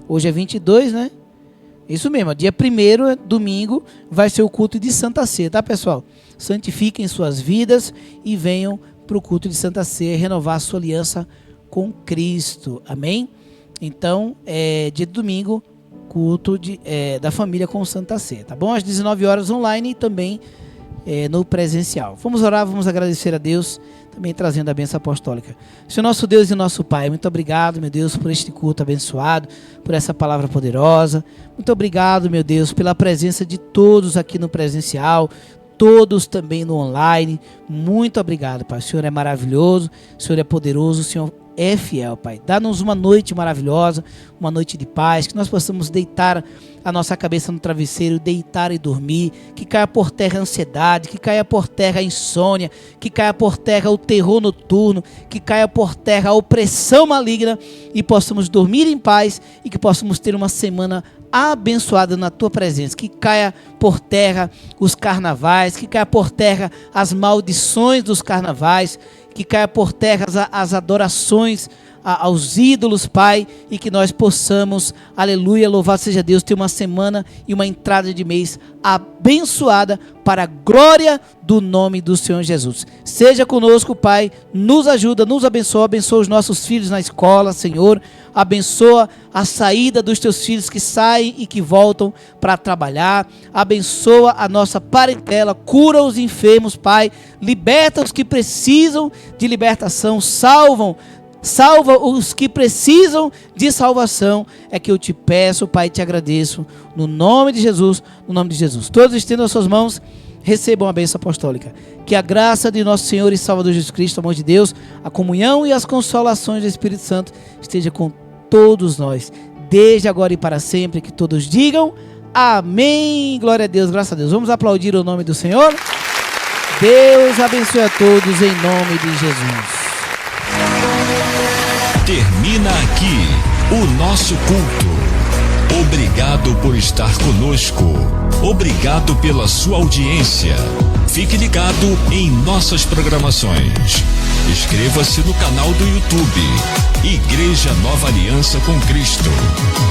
Hoje é 22, né? Isso mesmo, dia 1º, domingo, vai ser o culto de Santa Ceia, tá, pessoal? Santifiquem suas vidas e venham para o culto de Santa Ceia renovar a sua aliança com Cristo, amém? Então, dia de domingo, culto da família com Santa Ceia, tá bom? Às 19 horas online e também no presencial. Vamos orar, vamos agradecer a Deus, também trazendo a bênção apostólica. Senhor nosso Deus e nosso Pai, muito obrigado, meu Deus, por este culto abençoado, por essa palavra poderosa. Muito obrigado, meu Deus, pela presença de todos aqui no presencial, todos também no online. Muito obrigado, Pai. O Senhor é maravilhoso, o Senhor é poderoso, o Senhor é fiel, Pai. Dá-nos uma noite maravilhosa, uma noite de paz, que nós possamos deitar a nossa cabeça no travesseiro, deitar e dormir, que caia por terra a ansiedade, que caia por terra a insônia, que caia por terra o terror noturno, que caia por terra a opressão maligna e possamos dormir em paz e que possamos ter uma semana abençoada na tua presença, que caia por terra os carnavais, que caia por terra as maldições dos carnavais, que caia por terra as adorações aos ídolos, Pai, e que nós possamos, aleluia, louvado seja Deus, ter uma semana e uma entrada de mês abençoada para a glória do nome do Senhor Jesus. Seja conosco, Pai, nos ajuda, nos abençoa, abençoa os nossos filhos na escola, Senhor, abençoa a saída dos teus filhos que saem e que voltam para trabalhar, abençoa a nossa parentela, cura os enfermos, Pai, liberta os que precisam de libertação, salva os que precisam de salvação, é que eu te peço, Pai, e te agradeço, no nome de Jesus, no nome de Jesus. Todos estendam as suas mãos, recebam a bênção apostólica. Que a graça de nosso Senhor e Salvador Jesus Cristo, o amor de Deus, a comunhão e as consolações do Espírito Santo esteja com todos nós, desde agora e para sempre, que todos digam amém. Glória a Deus, graças a Deus. Vamos aplaudir o nome do Senhor. Deus abençoe a todos em nome de Jesus. Termina aqui o nosso culto. Obrigado por estar conosco. Obrigado pela sua audiência. Fique ligado em nossas programações. Inscreva-se no canal do YouTube Igreja Nova Aliança com Cristo.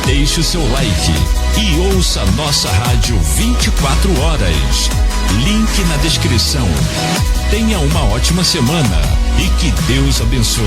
Deixe o seu like e ouça nossa rádio 24 horas. Link na descrição. Tenha uma ótima semana e que Deus abençoe.